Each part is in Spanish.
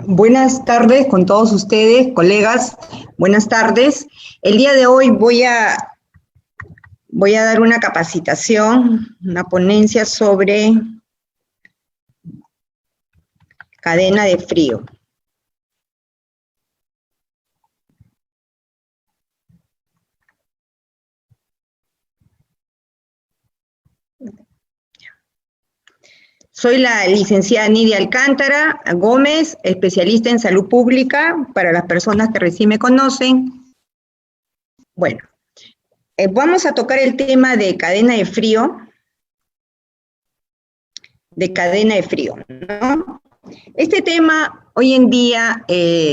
Buenas tardes con todos ustedes, colegas. Buenas tardes. El día de hoy voy a dar una capacitación, una ponencia sobre cadena de frío. Soy la licenciada Nidia Alcántara Gómez, especialista en salud pública, para las personas que recién me conocen. Bueno, vamos a tocar el tema de cadena de frío. ¿No? Este tema, hoy en día,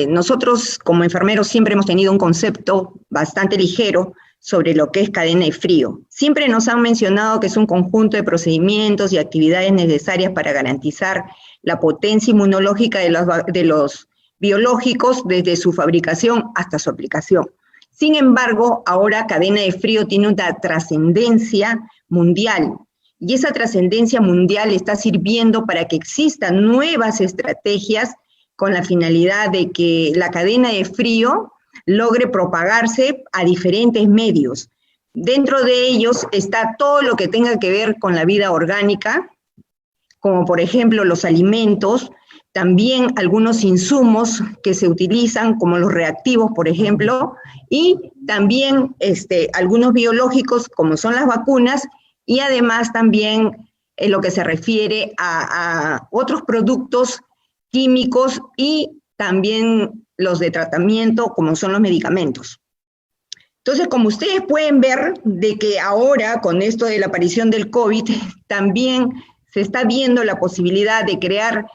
nosotros como enfermeros siempre hemos tenido un concepto bastante ligero sobre lo que es cadena de frío. Siempre nos han mencionado que es un conjunto de procedimientos y actividades necesarias para garantizar la potencia inmunológica de los biológicos desde su fabricación hasta su aplicación. Sin embargo, ahora cadena de frío tiene una trascendencia mundial, y esa trascendencia mundial está sirviendo para que existan nuevas estrategias con la finalidad de que la cadena de frío logre propagarse a diferentes medios. Dentro de ellos está todo lo que tenga que ver con la vida orgánica, como por ejemplo los alimentos, también algunos insumos que se utilizan como los reactivos, por ejemplo, y también algunos biológicos como son las vacunas, y además también en lo que se refiere a otros productos químicos y también los de tratamiento, como son los medicamentos. Entonces, como ustedes pueden ver, de que ahora, con esto de la aparición del COVID, también se está viendo la posibilidad de crear,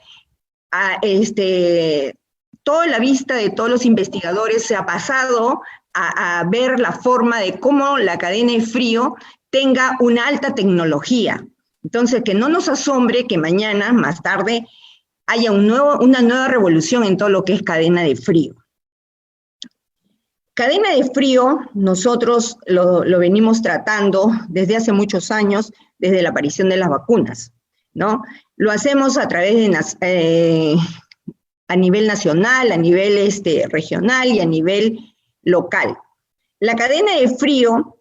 toda la vista de todos los investigadores se ha pasado a ver la forma de cómo la cadena de frío tenga una alta tecnología. Entonces, que no nos asombre que mañana, más tarde, haya una nueva revolución en todo lo que es cadena de frío. Cadena de frío, nosotros lo venimos tratando desde hace muchos años, desde la aparición de las vacunas, ¿no? Lo hacemos a través de, a nivel nacional, a nivel regional y a nivel local. La cadena de frío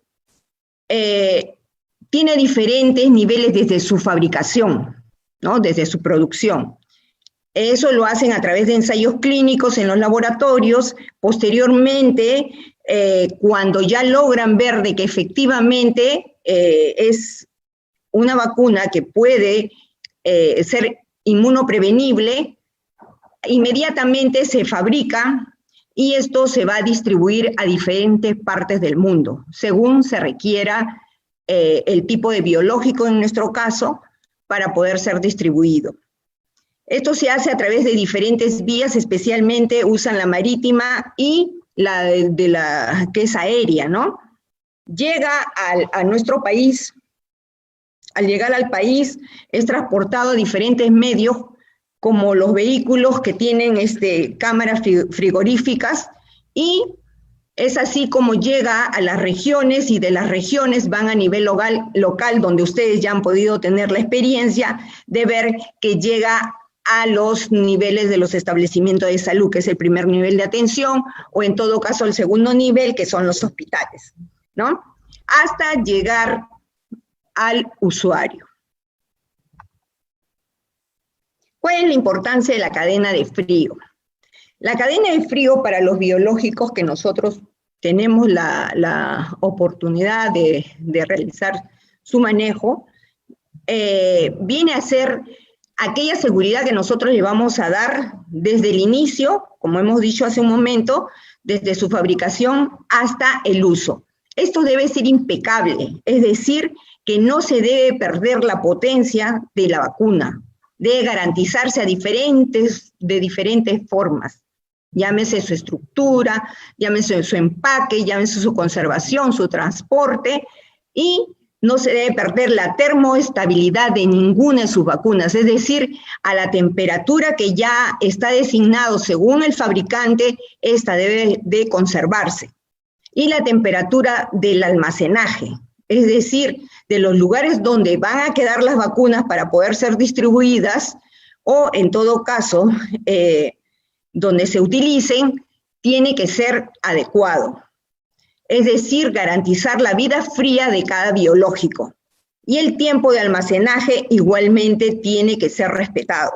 tiene diferentes niveles desde su fabricación, ¿no? Desde su producción. Eso lo hacen a través de ensayos clínicos en los laboratorios. Posteriormente, cuando ya logran ver de que efectivamente es una vacuna que puede ser inmunoprevenible, inmediatamente se fabrica y esto se va a distribuir a diferentes partes del mundo, según se requiera el tipo de biológico en nuestro caso, para poder ser distribuido. Esto se hace a través de diferentes vías, especialmente usan la marítima y la que es aérea, ¿no? Llega a nuestro país, al llegar al país es transportado a diferentes medios, como los vehículos que tienen cámaras frigoríficas, y es así como llega a las regiones, y de las regiones van a nivel local, donde ustedes ya han podido tener la experiencia de ver que llega a los niveles de los establecimientos de salud, que es el primer nivel de atención, o en todo caso el segundo nivel, que son los hospitales, ¿no? Hasta llegar al usuario. ¿Cuál es la importancia de la cadena de frío? La cadena de frío para los biológicos que nosotros tenemos la oportunidad de realizar su manejo, viene a ser aquella seguridad que nosotros le vamos a dar desde el inicio, como hemos dicho hace un momento, desde su fabricación hasta el uso. Esto debe ser impecable, es decir, que no se debe perder la potencia de la vacuna, debe garantizarse de diferentes formas. Llámese su estructura, llámese su empaque, llámese su conservación, su transporte, y no se debe perder la termoestabilidad de ninguna de sus vacunas, es decir, a la temperatura que ya está designado según el fabricante, esta debe de conservarse. Y la temperatura del almacenaje, es decir, de los lugares donde van a quedar las vacunas para poder ser distribuidas, o en todo caso, donde se utilicen tiene que ser adecuado. Es decir, garantizar la vida fría de cada biológico. Y el tiempo de almacenaje igualmente tiene que ser respetado,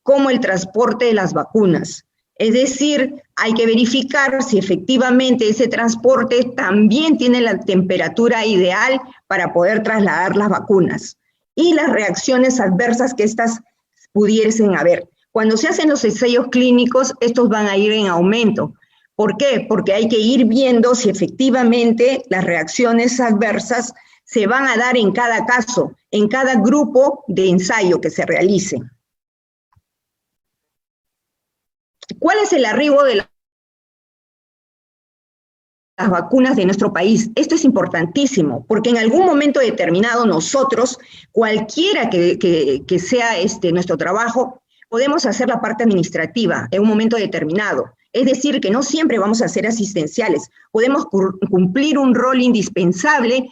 como el transporte de las vacunas. Es decir, hay que verificar si efectivamente ese transporte también tiene la temperatura ideal para poder trasladar las vacunas y las reacciones adversas que éstas pudiesen haber. Cuando se hacen los ensayos clínicos, estos van a ir en aumento. ¿Por qué? Porque hay que ir viendo si efectivamente las reacciones adversas se van a dar en cada caso, en cada grupo de ensayo que se realice. ¿Cuál es el arribo de las vacunas de nuestro país? Esto es importantísimo, porque en algún momento determinado nosotros, cualquiera que sea nuestro trabajo, podemos hacer la parte administrativa en un momento determinado. Es decir, que no siempre vamos a ser asistenciales. Podemos cumplir un rol indispensable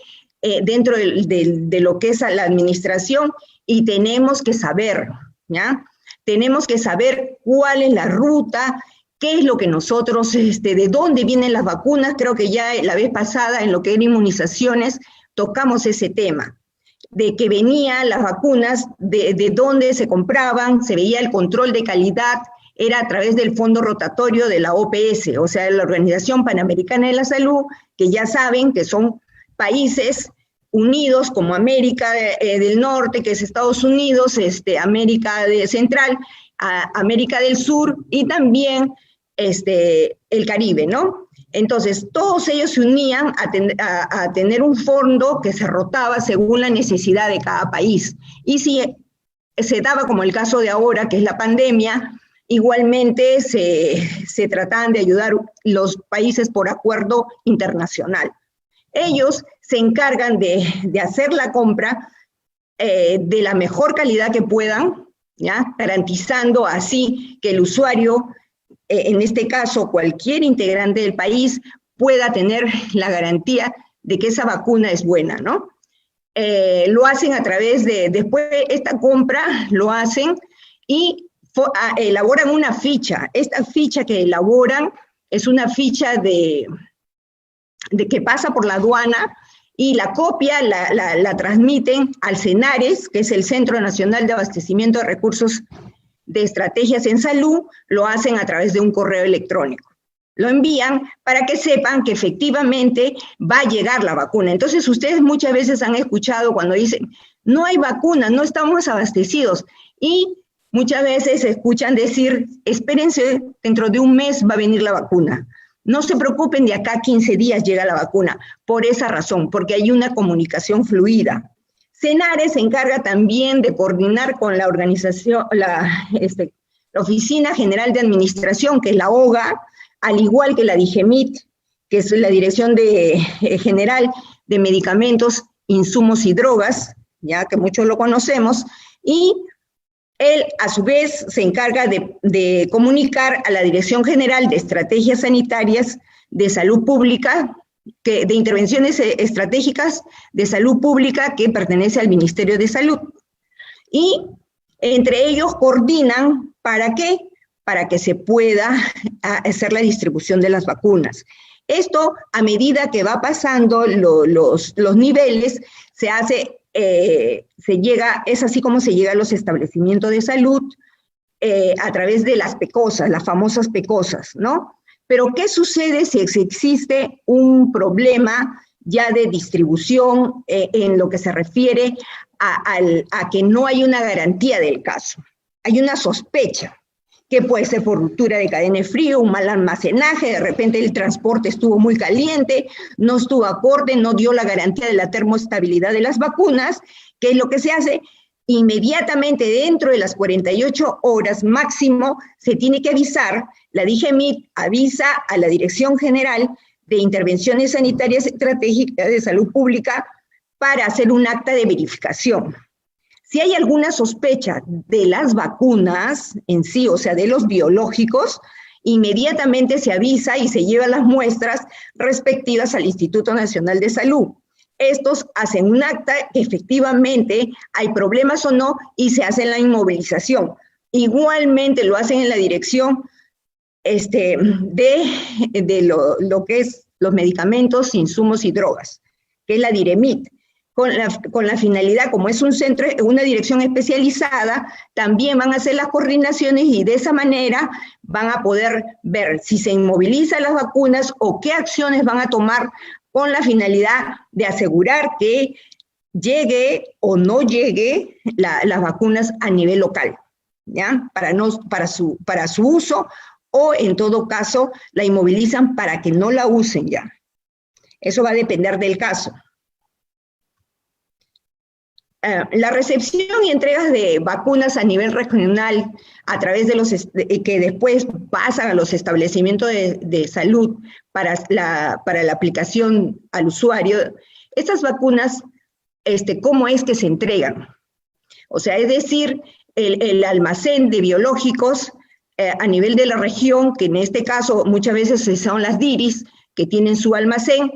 dentro de lo que es la administración y tenemos que saber, ¿ya? Tenemos que saber cuál es la ruta, qué es lo que nosotros, de dónde vienen las vacunas. Creo que ya la vez pasada en lo que eran inmunizaciones tocamos ese tema, de que venían las vacunas, de dónde se compraban, se veía el control de calidad, era a través del fondo rotatorio de la OPS, o sea, de la Organización Panamericana de la Salud, que ya saben que son países unidos como América del Norte, que es Estados Unidos, América Central, América del Sur y también el Caribe, ¿no? Entonces, todos ellos se unían a tener un fondo que se rotaba según la necesidad de cada país. Y si se daba como el caso de ahora, que es la pandemia, igualmente se trataban de ayudar los países por acuerdo internacional. Ellos se encargan de hacer la compra de la mejor calidad que puedan, ¿ya? Garantizando así que el usuario, en este caso cualquier integrante del país, pueda tener la garantía de que esa vacuna es buena, ¿no? Lo hacen a través después de esta compra, lo hacen y elaboran una ficha. Esta ficha que elaboran es una ficha de que pasa por la aduana y la copia la transmiten al CENARES, que es el Centro Nacional de Abastecimiento de Recursos de Estrategias en Salud, lo hacen a través de un correo electrónico. Lo envían para que sepan que efectivamente va a llegar la vacuna. Entonces, ustedes muchas veces han escuchado cuando dicen, no hay vacuna, no estamos abastecidos, y muchas veces escuchan decir, espérense, dentro de un mes va a venir la vacuna. No se preocupen, de acá a 15 días llega la vacuna, por esa razón, porque hay una comunicación fluida. CENARES se encarga también de coordinar con la organización, la Oficina General de Administración, que es la OGA, al igual que la DIGEMIT, que es la Dirección General de Medicamentos, Insumos y Drogas, ya que muchos lo conocemos, y él, a su vez, se encarga de comunicar a la Dirección General de Estrategias Sanitarias de Salud Pública, de Intervenciones Estratégicas de Salud Pública, que pertenece al Ministerio de Salud. Y entre ellos coordinan, ¿para qué? Para que se pueda hacer la distribución de las vacunas. Esto, a medida que va pasando los niveles, se hace... es así como se llega a los establecimientos de salud a través de las PECOSAS, las famosas PECOSAS, ¿no? Pero ¿qué sucede si existe un problema ya de distribución en lo que se refiere a que no hay una garantía del caso? Hay una sospecha, que puede ser por ruptura de cadena de frío, un mal almacenaje, de repente el transporte estuvo muy caliente, no estuvo acorde, no dio la garantía de la termoestabilidad de las vacunas. ¿Qué es lo que se hace? Inmediatamente dentro de las 48 horas máximo se tiene que avisar, la DIGEMIT avisa a la Dirección General de Intervenciones Sanitarias Estratégicas de Salud Pública para hacer un acta de verificación. Si hay alguna sospecha de las vacunas en sí, o sea, de los biológicos, inmediatamente se avisa y se llevan las muestras respectivas al Instituto Nacional de Salud. Estos hacen un acta, efectivamente hay problemas o no, y se hace la inmovilización. Igualmente lo hacen en la Dirección de lo que es los medicamentos, insumos y drogas, que es la DIREMIT, con la finalidad, como es un centro, una dirección especializada, también van a hacer las coordinaciones y de esa manera van a poder ver si se inmovilizan las vacunas o qué acciones van a tomar con la finalidad de asegurar que llegue o no llegue las vacunas a nivel local, ¿ya? Para su uso, o en todo caso la inmovilizan para que no la usen ya. Eso va a depender del caso. La recepción y entregas de vacunas a nivel regional a través de que después pasan a los establecimientos de salud para la aplicación al usuario, estas vacunas, ¿cómo es que se entregan? O sea, es decir, el almacén de biológicos a nivel de la región, que en este caso muchas veces son las DIRIs, que tienen su almacén,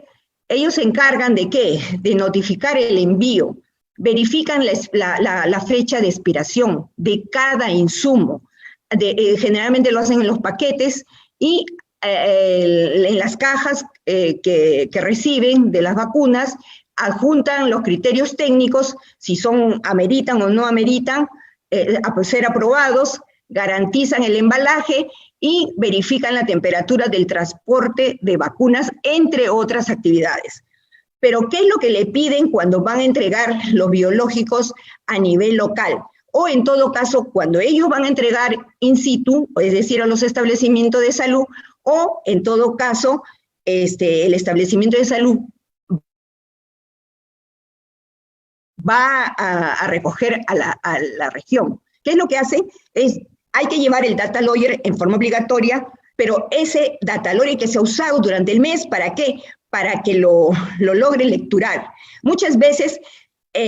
ellos se encargan de ¿qué? De notificar el envío, verifican la fecha de expiración de cada insumo. Generalmente lo hacen en los paquetes y en las cajas que reciben de las vacunas, adjuntan los criterios técnicos, si ameritan o no ameritan, ser aprobados, garantizan el embalaje y verifican la temperatura del transporte de vacunas, entre otras actividades. Pero, ¿qué es lo que le piden cuando van a entregar los biológicos a nivel local? O en todo caso, cuando ellos van a entregar in situ, es decir, a los establecimientos de salud, o en todo caso, el establecimiento de salud va a recoger a la región. ¿Qué es lo que hacen? Hay que llevar el data lawyer en forma obligatoria, pero ese data lawyer que se ha usado durante el mes, ¿para qué? Para que lo logre lecturar. Muchas veces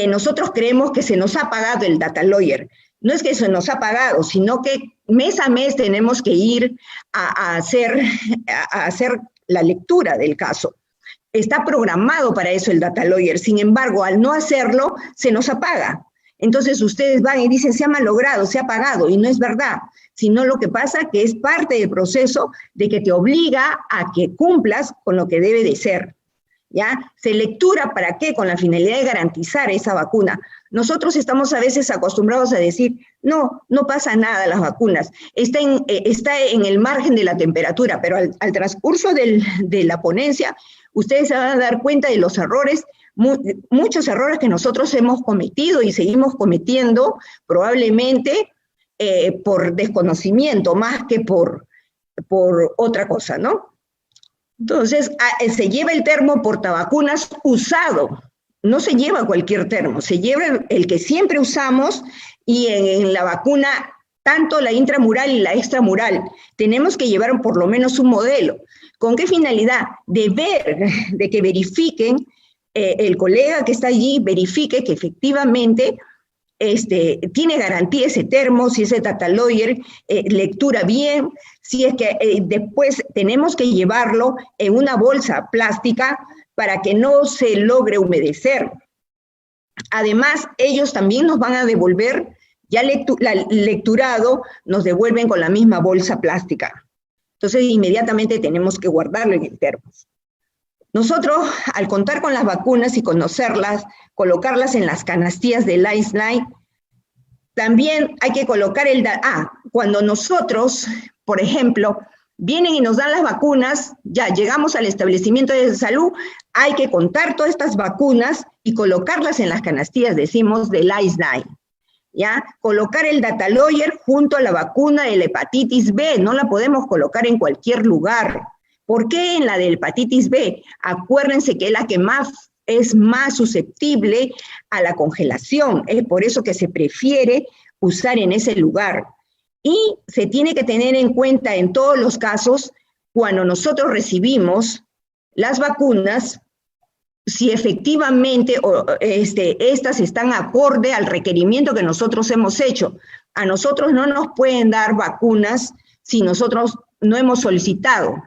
nosotros creemos que se nos ha pagado el data lawyer. No es que se nos ha pagado, sino que mes a mes tenemos que ir a hacer la lectura del caso. Está programado para eso el data lawyer, sin embargo, al no hacerlo, se nos apaga. Entonces ustedes van y dicen, se ha malogrado, se ha pagado, y no es verdad, sino lo que pasa que es parte del proceso de que te obliga a que cumplas con lo que debe de ser, ¿ya? Se lectura, ¿para qué? Con la finalidad de garantizar esa vacuna. Nosotros estamos a veces acostumbrados a decir, no pasa nada las vacunas, está en el margen de la temperatura, pero al transcurso de la ponencia, ustedes se van a dar cuenta de los errores, muchos errores que nosotros hemos cometido y seguimos cometiendo, probablemente por desconocimiento más que por otra cosa, ¿no? Entonces, se lleva el termo portavacunas usado, no se lleva cualquier termo, se lleva el que siempre usamos, y en la vacuna, tanto la intramural y la extramural, tenemos que llevar por lo menos un modelo. ¿Con qué finalidad? De que verifiquen, el colega que está allí verifique que efectivamente tiene garantía ese termo, si ese data lawyer lectura bien, si es que después tenemos que llevarlo en una bolsa plástica para que no se logre humedecer. Además, ellos también nos van a devolver, ya lecturado, nos devuelven con la misma bolsa plástica. Entonces, inmediatamente tenemos que guardarlo en el termo. Nosotros, al contar con las vacunas y conocerlas, colocarlas en las canastillas de Lifeline, también hay que colocar cuando nosotros, por ejemplo, vienen y nos dan las vacunas, ya llegamos al establecimiento de salud, hay que contar todas estas vacunas y colocarlas en las canastillas, decimos, de Lifeline, ¿ya? Colocar el data lawyer junto a la vacuna de la hepatitis B, no la podemos colocar en cualquier lugar. ¿Por qué en la de hepatitis B? Acuérdense que es la que es más susceptible a la congelación, es por eso que se prefiere usar en ese lugar. Y se tiene que tener en cuenta en todos los casos, cuando nosotros recibimos las vacunas, si efectivamente estas están acorde al requerimiento que nosotros hemos hecho. A nosotros no nos pueden dar vacunas si nosotros no hemos solicitado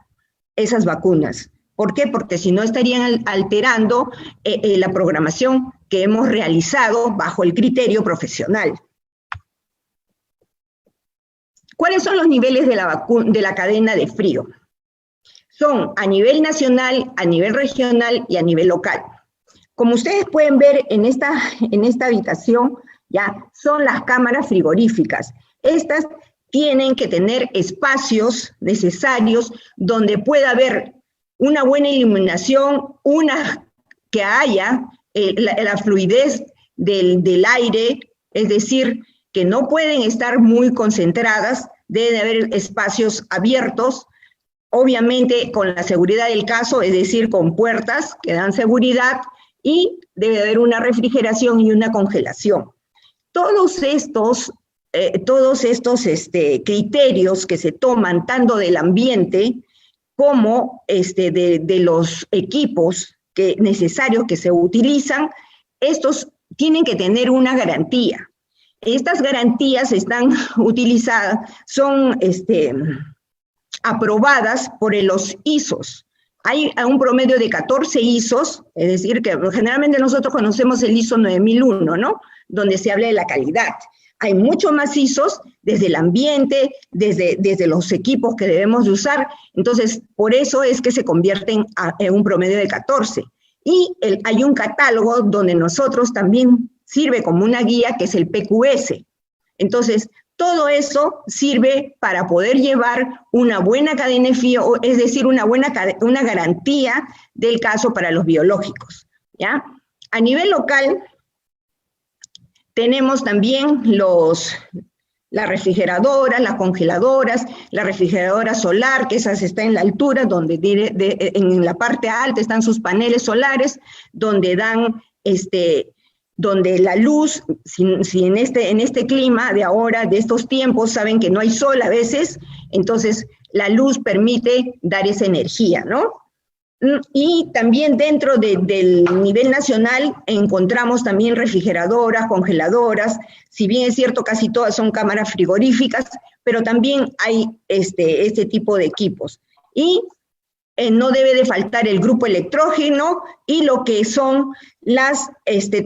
esas vacunas. ¿Por qué? Porque si no estarían alterando la programación que hemos realizado bajo el criterio profesional. ¿Cuáles son los niveles de la cadena de frío? Son a nivel nacional, a nivel regional y a nivel local. Como ustedes pueden ver en esta habitación, ya son las cámaras frigoríficas. Estas tienen que tener espacios necesarios donde pueda haber una buena iluminación, que haya la fluidez del aire, es decir, que no pueden estar muy concentradas, deben haber espacios abiertos, obviamente con la seguridad del caso, es decir, con puertas que dan seguridad, y debe haber una refrigeración y una congelación. Todos estos criterios que se toman tanto del ambiente como de los equipos necesarios que se utilizan, estos tienen que tener una garantía. Estas garantías están utilizadas, son aprobadas por los ISOs. Hay un promedio de 14 ISOs, es decir, que generalmente nosotros conocemos el ISO 9001, ¿no? Donde se habla de la calidad. Hay mucho más ISOs desde el ambiente, desde los equipos que debemos de usar. Entonces, por eso es que se convierten en un promedio de 14. Y hay un catálogo donde nosotros también sirve como una guía, que es el PQS. Entonces, todo eso sirve para poder llevar una buena cadena de frío, es decir, una garantía del caso para los biológicos, ¿ya? A nivel local, tenemos también las refrigeradoras, las congeladoras, la refrigeradora solar, que esas está en la altura, donde en la parte alta están sus paneles solares, donde dan donde la luz, si en este clima de ahora, de estos tiempos, saben que no hay sol a veces, entonces la luz permite dar esa energía, ¿no? Y también dentro del nivel nacional encontramos también refrigeradoras, congeladoras, si bien es cierto casi todas son cámaras frigoríficas, pero también hay este tipo de equipos. Y no debe de faltar el grupo electrógeno y lo que son las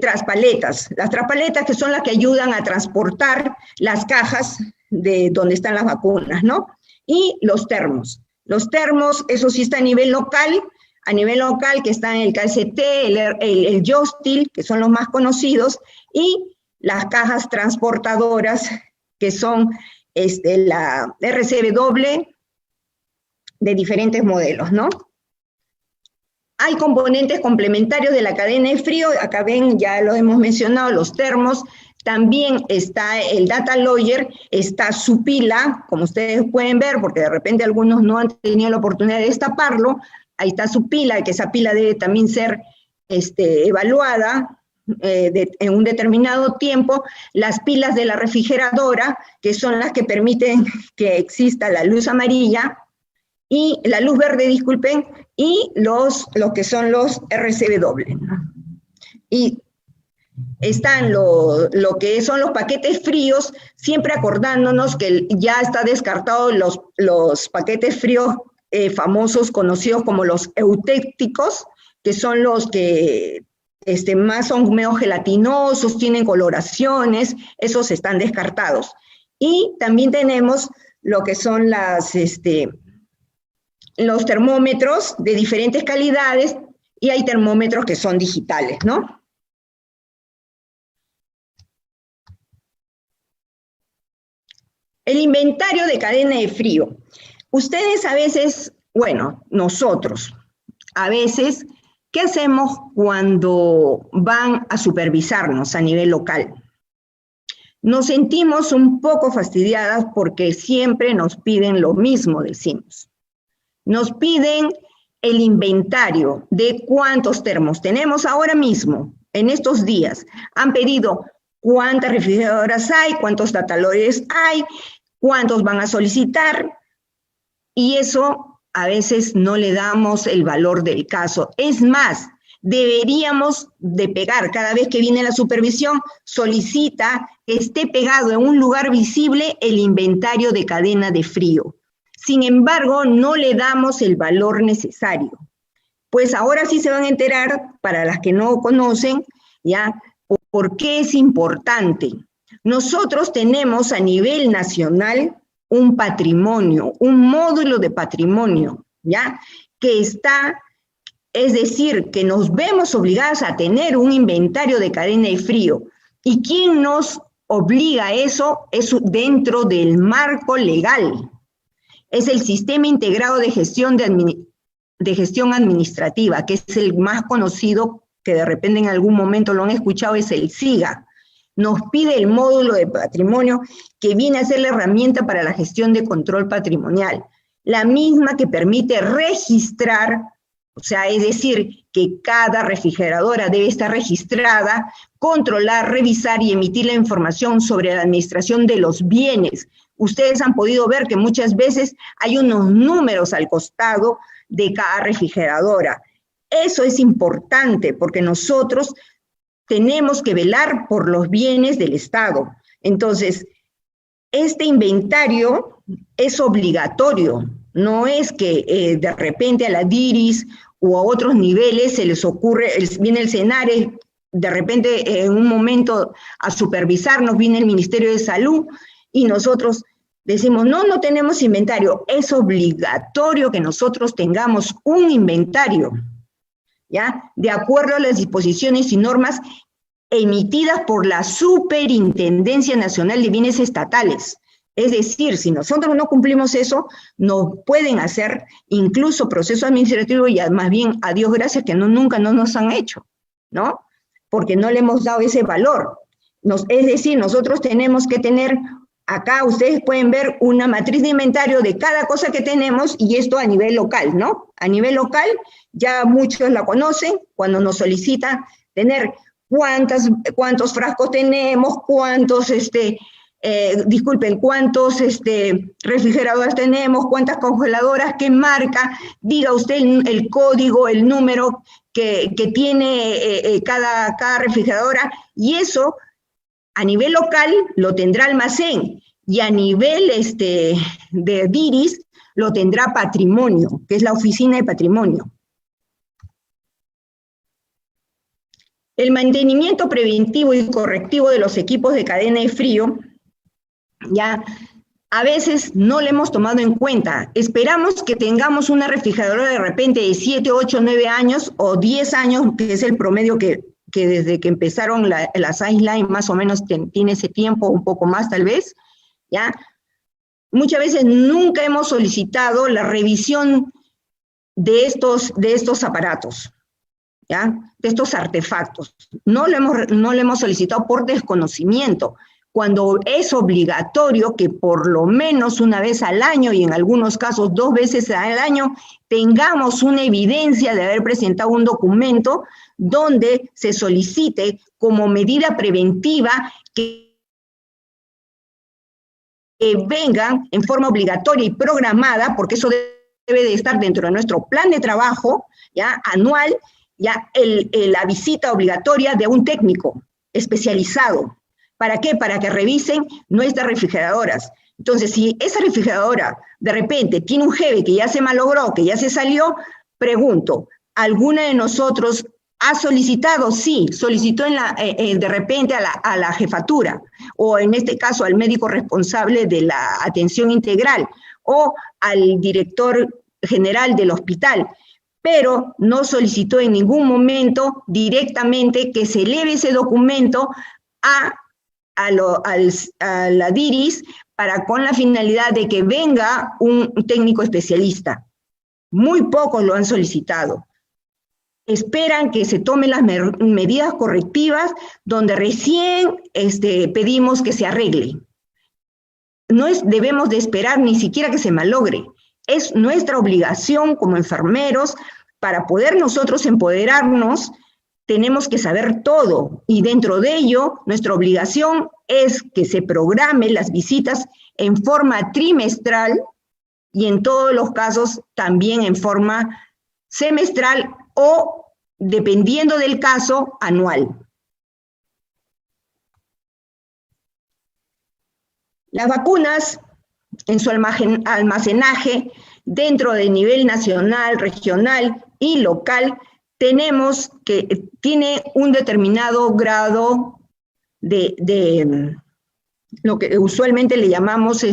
traspaletas. Las traspaletas, que son las que ayudan a transportar las cajas de donde están las vacunas, ¿no? Y los termos. Los termos, eso sí está a nivel local, que está en el KST, el Yostil, que son los más conocidos, y las cajas transportadoras, que son la RCW, de diferentes modelos, ¿no? Hay componentes complementarios de la cadena de frío, acá ven, ya lo hemos mencionado, los termos, también está el data logger, está su pila, como ustedes pueden ver, porque de repente algunos no han tenido la oportunidad de destaparlo, ahí está su pila, que esa pila debe también ser evaluada en un determinado tiempo, las pilas de la refrigeradora, que son las que permiten que exista la luz amarilla, y la luz verde, disculpen, y lo que son los RCW, ¿no? Y están lo que son los paquetes fríos, siempre acordándonos que ya está descartado los paquetes fríos famosos, conocidos como los eutécticos, que son los que más son medio gelatinosos, tienen coloraciones, esos están descartados. Y también tenemos lo que son los termómetros de diferentes calidades, y hay termómetros que son digitales, ¿no? El inventario de cadena de frío. Ustedes a veces, bueno, nosotros, a veces, ¿qué hacemos cuando van a supervisarnos a nivel local? Nos sentimos un poco fastidiadas porque siempre nos piden lo mismo, decimos. Nos piden el inventario de cuántos termos tenemos ahora mismo, en estos días. Han pedido cuántas refrigeradoras hay, cuántos data loggers hay, cuántos van a solicitar, y eso a veces no le damos el valor del caso. Es más, deberíamos de pegar, cada vez que viene la supervisión, solicita que esté pegado en un lugar visible el inventario de cadena de frío. Sin embargo, no le damos el valor necesario. Pues ahora sí se van a enterar, para las que no conocen, ¿ya? ¿Por qué es importante? Nosotros tenemos a nivel nacional un patrimonio, un módulo de patrimonio, ¿ya? Que está, es decir, que nos vemos obligadas a tener un inventario de cadena de frío. ¿Y quién nos obliga a eso? Es dentro del marco legal. Es el Sistema Integrado de Gestión Administrativa, que es el más conocido, que de repente en algún momento lo han escuchado, es el SIGA. Nos pide el módulo de patrimonio que viene a ser la herramienta para la gestión de control patrimonial, la misma que permite registrar, o sea, es decir, que cada refrigeradora debe estar registrada, controlar, revisar y emitir la información sobre la administración de los bienes. Ustedes han podido ver que muchas veces hay unos números al costado de cada refrigeradora. Eso es importante porque nosotros tenemos que velar por los bienes del Estado. Entonces, este inventario es obligatorio, no es que de repente a la DIRIS o a otros niveles se les ocurre, viene el SENARE, de repente en un momento a supervisarnos, viene el Ministerio de Salud y nosotros decimos, no, no tenemos inventario. Es obligatorio que nosotros tengamos un inventario, ¿ya? De acuerdo a las disposiciones y normas emitidas por la Superintendencia Nacional de Bienes Estatales. Es decir, si nosotros no cumplimos eso, nos pueden hacer incluso proceso administrativo y más bien, a Dios gracias, que nunca nos han hecho, ¿no? Porque no le hemos dado ese valor. Es decir, nosotros tenemos que tener, acá ustedes pueden ver una matriz de inventario de cada cosa que tenemos y esto a nivel local, ¿no? A nivel local, ya muchos la conocen, cuando nos solicitan tener cuántos frascos tenemos, cuántos refrigeradores tenemos, cuántas congeladoras, qué marca, diga usted el código, el número que tiene cada refrigeradora, y eso a nivel local lo tendrá almacén, y a nivel de DIRIS lo tendrá patrimonio, que es la oficina de patrimonio. El mantenimiento preventivo y correctivo de los equipos de cadena de frío, ya a veces no le hemos tomado en cuenta. Esperamos que tengamos una refrigeradora de repente de 7, 8, 9 años o 10 años, que es el promedio que desde que empezaron las Iceline más o menos tiene ese tiempo, un poco más tal vez, ¿ya? Muchas veces nunca hemos solicitado la revisión de estos aparatos, ¿ya? De estos artefactos. No lo hemos solicitado por desconocimiento, cuando es obligatorio que por lo menos una vez al año y en algunos casos 2 veces al año tengamos una evidencia de haber presentado un documento donde se solicite como medida preventiva que vengan en forma obligatoria y programada, porque eso debe de estar dentro de nuestro plan de trabajo, ¿ya? Anual, ya la visita obligatoria de un técnico especializado. ¿Para qué? Para que revisen nuestras refrigeradoras. Entonces, si esa refrigeradora de repente tiene un jefe que ya se malogró, que ya se salió, pregunto, ¿alguna de nosotros ha solicitado? Sí, solicitó de repente a la jefatura, o en este caso al médico responsable de la atención integral, o al director general del hospital, pero no solicitó en ningún momento directamente que se eleve ese documento a la DIRIS con la finalidad de que venga un técnico especialista. Muy pocos lo han solicitado. Esperan que se tomen las medidas correctivas donde recién pedimos que se arregle. No debemos de esperar ni siquiera que se malogre. Es nuestra obligación como enfermeros, para poder nosotros empoderarnos, tenemos que saber todo, y dentro de ello, nuestra obligación es que se programe las visitas en forma trimestral y en todos los casos también en forma semestral o, dependiendo del caso, anual. Las vacunas, en su almacenaje dentro del nivel nacional, regional y local, tenemos que tiene un determinado grado de lo que usualmente le llamamos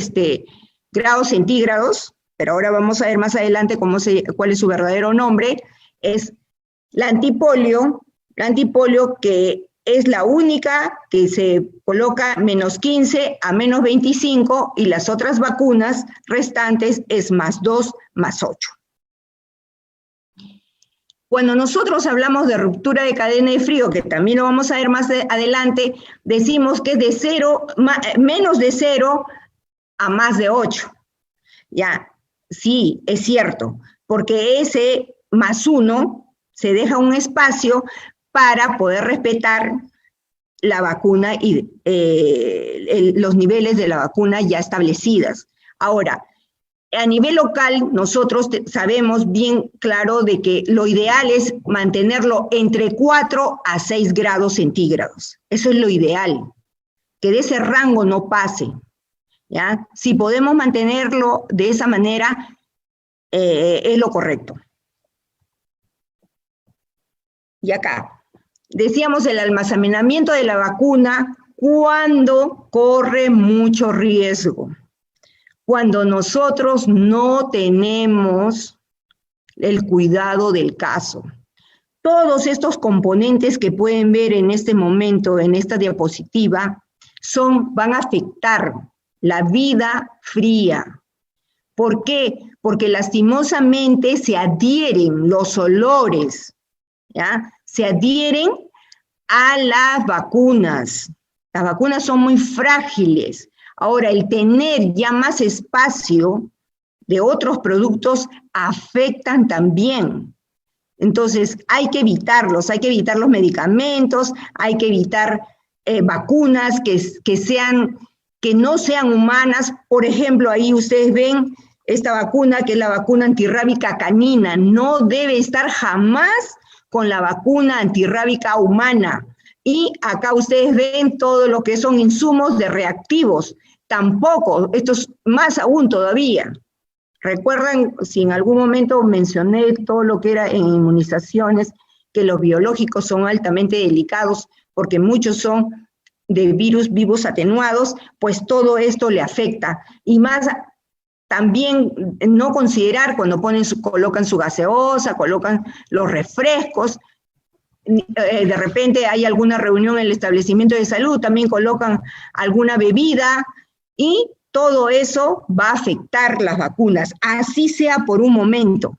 grados centígrados, pero ahora vamos a ver más adelante cuál es su verdadero nombre, es la antipolio que es la única que se coloca -15 a -25 y las otras vacunas restantes es +2, +8. Cuando nosotros hablamos de ruptura de cadena de frío, que también lo vamos a ver más adelante, decimos que es de 0, menos de 0 a más de 8. Ya, sí, es cierto, porque ese +1 se deja un espacio para poder respetar la vacuna y los niveles de la vacuna ya establecidas. Ahora, a nivel local, nosotros sabemos bien claro de que lo ideal es mantenerlo entre 4 a 6 grados centígrados. Eso es lo ideal, que de ese rango no pase. ¿Ya? Si podemos mantenerlo de esa manera, es lo correcto. Y acá, decíamos el almacenamiento de la vacuna cuando corre mucho riesgo. Cuando nosotros no tenemos el cuidado del caso. Todos estos componentes que pueden ver en este momento, en esta diapositiva, van a afectar la vida fría. ¿Por qué? Porque lastimosamente se adhieren los olores, ¿ya? Se adhieren a las vacunas. Las vacunas son muy frágiles. Ahora, el tener ya más espacio de otros productos afectan también. Entonces, hay que evitarlos, hay que evitar los medicamentos, hay que evitar vacunas que no sean humanas. Por ejemplo, ahí ustedes ven esta vacuna, que es la vacuna antirrábica canina. No debe estar jamás con la vacuna antirrábica humana. Y acá ustedes ven todo lo que son insumos de reactivos. Tampoco, esto es más aún todavía. Recuerdan, si en algún momento mencioné todo lo que era en inmunizaciones, que los biológicos son altamente delicados porque muchos son de virus vivos atenuados, pues todo esto le afecta. Y más también no considerar cuando colocan su gaseosa, colocan los refrescos, de repente hay alguna reunión en el establecimiento de salud, también colocan alguna bebida y todo eso va a afectar las vacunas, así sea por un momento.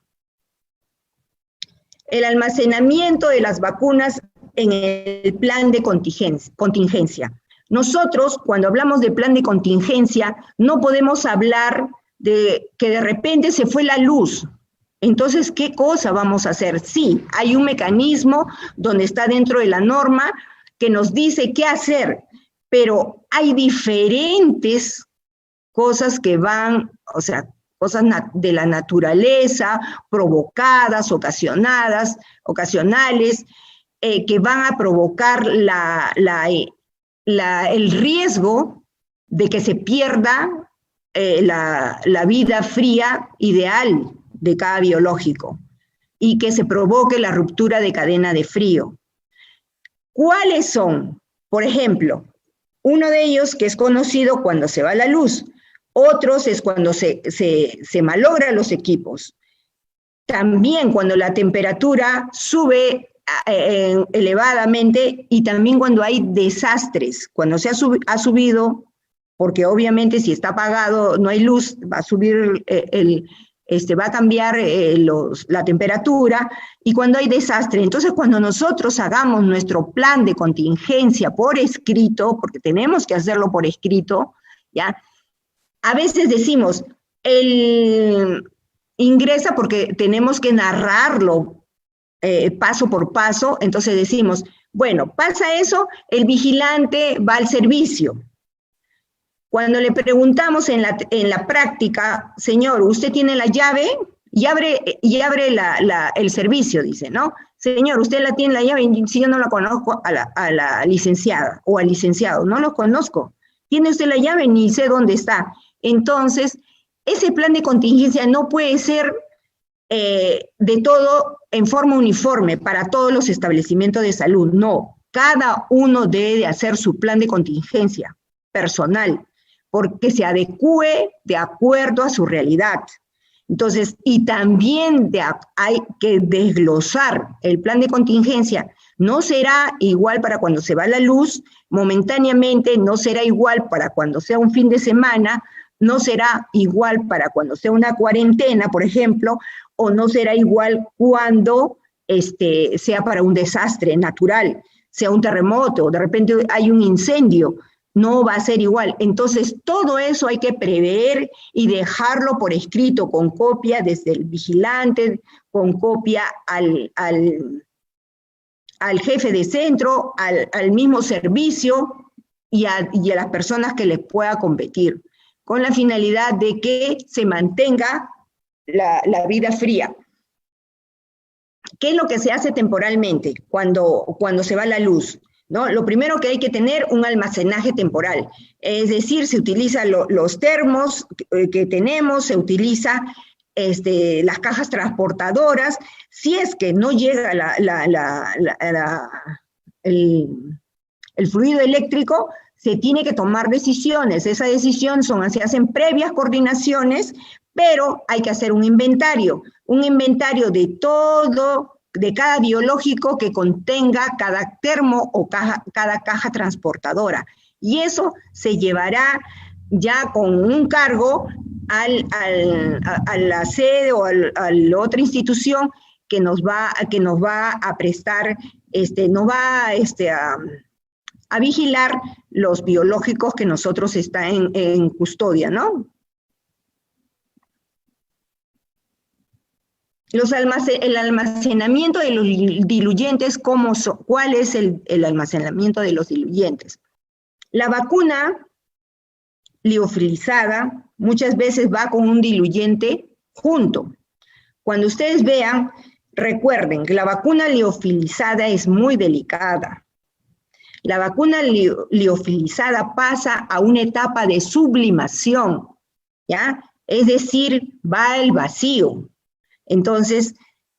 El almacenamiento de las vacunas en el plan de contingencia. Nosotros, cuando hablamos de plan de contingencia, no podemos hablar de que de repente se fue la luz. Entonces, ¿qué cosa vamos a hacer? Sí, hay un mecanismo donde está dentro de la norma que nos dice qué hacer, pero hay diferentes cosas que van, o sea, cosas de la naturaleza, provocadas, ocasionales, que van a provocar el riesgo de que se pierda la vida fría ideal de cada biológico y que se provoque la ruptura de cadena de frío. ¿Cuáles son? Por ejemplo, uno de ellos que es conocido cuando se va la luz, otros es cuando se malogran los equipos. También cuando la temperatura sube elevadamente y también cuando hay desastres, cuando se ha subido, porque obviamente si está apagado, no hay luz, va a subir va a cambiar la temperatura, y cuando hay desastre. Entonces, cuando nosotros hagamos nuestro plan de contingencia por escrito, porque tenemos que hacerlo por escrito, ¿ya? A veces decimos, ingresa porque tenemos que narrarlo paso por paso, entonces decimos, bueno, pasa eso, el vigilante va al servicio. Cuando le preguntamos en la práctica, señor, ¿usted tiene la llave? Y abre el servicio, dice, ¿no? Señor, ¿usted tiene la llave? Si yo no la conozco a la licenciada o al licenciado, no lo conozco. ¿Tiene usted la llave? Ni sé dónde está. Entonces, ese plan de contingencia no puede ser de todo en forma uniforme para todos los establecimientos de salud. No, cada uno debe de hacer su plan de contingencia personal. porque se adecue de acuerdo a su realidad. Entonces, y también hay que desglosar el plan de contingencia. No será igual para cuando se va la luz, momentáneamente, no será igual para cuando sea un fin de semana, no será igual para cuando sea una cuarentena, por ejemplo, o no será igual cuando sea para un desastre natural, sea un terremoto, de repente hay un incendio, no va a ser igual. Entonces, todo eso hay que prever y dejarlo por escrito, con copia desde el vigilante, con copia al jefe de centro, al mismo servicio y a las personas que les pueda competir, con la finalidad de que se mantenga la vida fría. ¿Qué es lo que se hace temporalmente cuando se va la luz? ¿No? Lo primero que hay que tener un almacenaje temporal, es decir, se utilizan los termos que tenemos, se utiliza las cajas transportadoras. Si es que no llega el fluido eléctrico, se tiene que tomar decisiones. Esa decisión se hacen previas coordinaciones, pero hay que hacer un inventario de todo, de cada biológico que contenga cada termo o cada caja transportadora. Y eso se llevará ya con un cargo a la sede o a la otra institución que nos va a prestar, nos va a vigilar los biológicos que nosotros están en custodia, ¿no? El almacenamiento de los diluyentes, ¿cuál es el almacenamiento de los diluyentes? La vacuna liofilizada muchas veces va con un diluyente junto. Cuando ustedes vean, recuerden que la vacuna liofilizada es muy delicada. La vacuna liofilizada pasa a una etapa de sublimación, ¿ya? Es decir, va al vacío. Entonces,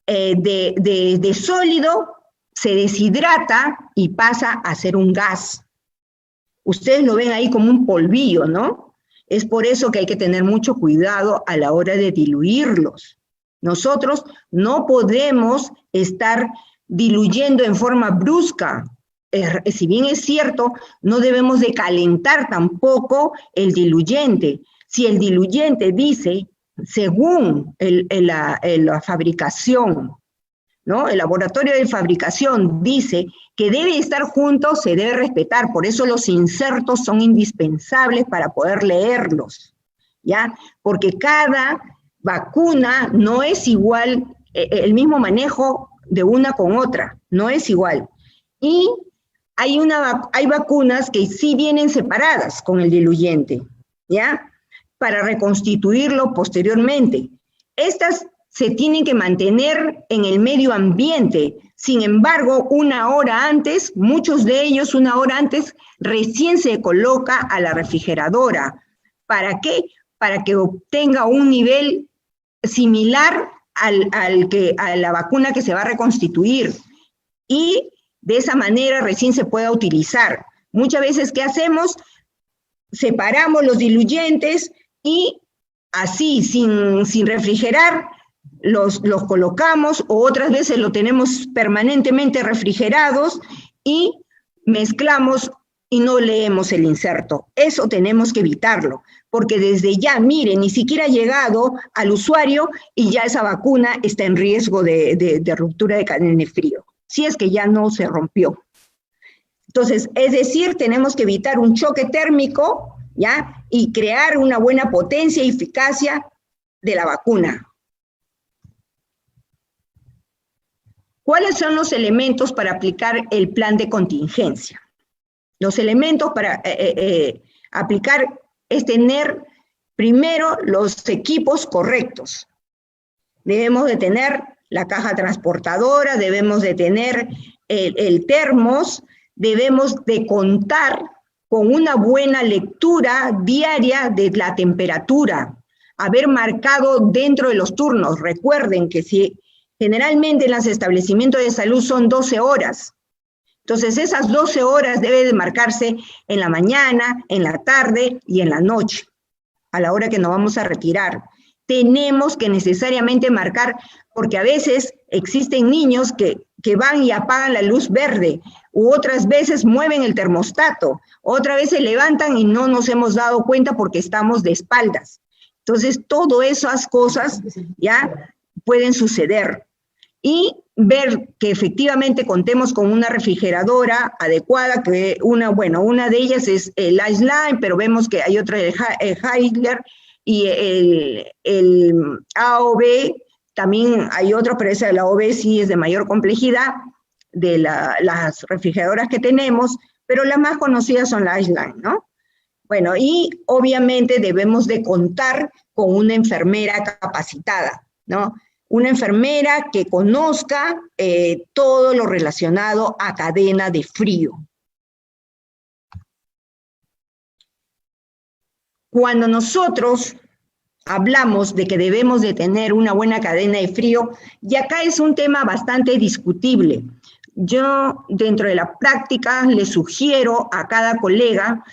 de sólido se deshidrata y pasa a ser un gas. Ustedes lo ven ahí como un polvillo, ¿no? Es por eso que hay que tener mucho cuidado a la hora de diluirlos. Nosotros no podemos estar diluyendo en forma brusca. Si bien es cierto, no debemos de calentar tampoco el diluyente. Si el diluyente dice, según la fabricación, ¿no? El laboratorio de fabricación dice que debe estar junto, se debe respetar. Por eso los insertos son indispensables para poder leerlos, ¿ya? Porque cada vacuna no es igual, el mismo manejo de una con otra, no es igual. Y hay vacunas que sí vienen separadas con el diluyente, ¿ya? Para reconstituirlo posteriormente. Estas se tienen que mantener en el medio ambiente. Sin embargo, una hora antes, muchos de ellos una hora antes, recién se coloca a la refrigeradora. ¿Para qué? Para que obtenga un nivel similar a la vacuna que se va a reconstituir. Y de esa manera recién se pueda utilizar. Muchas veces, ¿qué hacemos? Separamos los diluyentes y así, sin refrigerar, los colocamos, o otras veces lo tenemos permanentemente refrigerados y mezclamos y no leemos el inserto. Eso tenemos que evitarlo, porque desde ya, miren, ni siquiera ha llegado al usuario y ya esa vacuna está en riesgo de ruptura de cadena de frío, si es que ya no se rompió. Entonces, es decir, tenemos que evitar un choque térmico, ¿ya? Y crear una buena potencia y eficacia de la vacuna. ¿Cuáles son los elementos para aplicar el plan de contingencia? Los elementos para aplicar es tener primero los equipos correctos. Debemos de tener la caja transportadora, debemos de tener el termos, debemos de contar con una buena lectura diaria de la temperatura, haber marcado dentro de los turnos. Recuerden que generalmente en los establecimientos de salud son 12 horas, Entonces, esas 12 horas deben de marcarse en la mañana, en la tarde y en la noche, a la hora que nos vamos a retirar. Tenemos que necesariamente marcar, porque a veces existen niños que van y apagan la luz verde, u otras veces mueven el termostato, otra vez se levantan y no nos hemos dado cuenta porque estamos de espaldas. Entonces, todas esas cosas ya pueden suceder. Y ver que efectivamente contemos con una refrigeradora adecuada, que una de ellas es el Iceline, pero vemos que hay otra, el Heisler, y el AOB, también hay otra, pero esa de la AOB sí es de mayor complejidad de las refrigeradoras que tenemos, pero las más conocidas son la Iceline, ¿no? Bueno, y obviamente debemos de contar con una enfermera capacitada, ¿no? Una enfermera que conozca todo lo relacionado a cadena de frío. Cuando nosotros hablamos de que debemos de tener una buena cadena de frío, y acá es un tema bastante discutible. Yo, dentro de la práctica, le sugiero a cada colega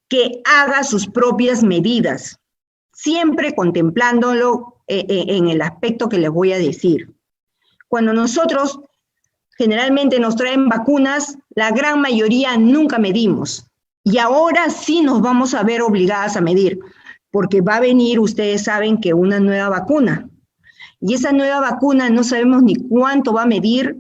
que haga sus propias medidas, siempre contemplándolo en el aspecto que les voy a decir. Cuando nosotros generalmente nos traen vacunas, la gran mayoría nunca medimos. Y ahora sí nos vamos a ver obligadas a medir, porque va a venir, ustedes saben, que una nueva vacuna. Y esa nueva vacuna no sabemos ni cuánto va a medir,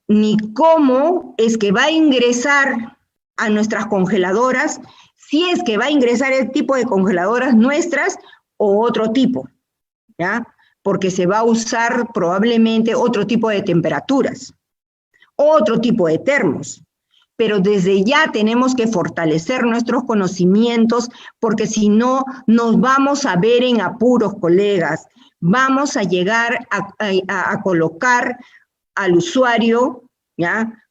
ni cómo es que va a ingresar a nuestras congeladoras, si es que va a ingresar el tipo de congeladoras nuestras o otro tipo, ¿ya? Porque se va a usar probablemente otro tipo de temperaturas, otro tipo de termos. Pero desde ya tenemos que fortalecer nuestros conocimientos, porque si no, nos vamos a ver en apuros, colegas. Vamos a llegar a colocar al usuario, ¿ya?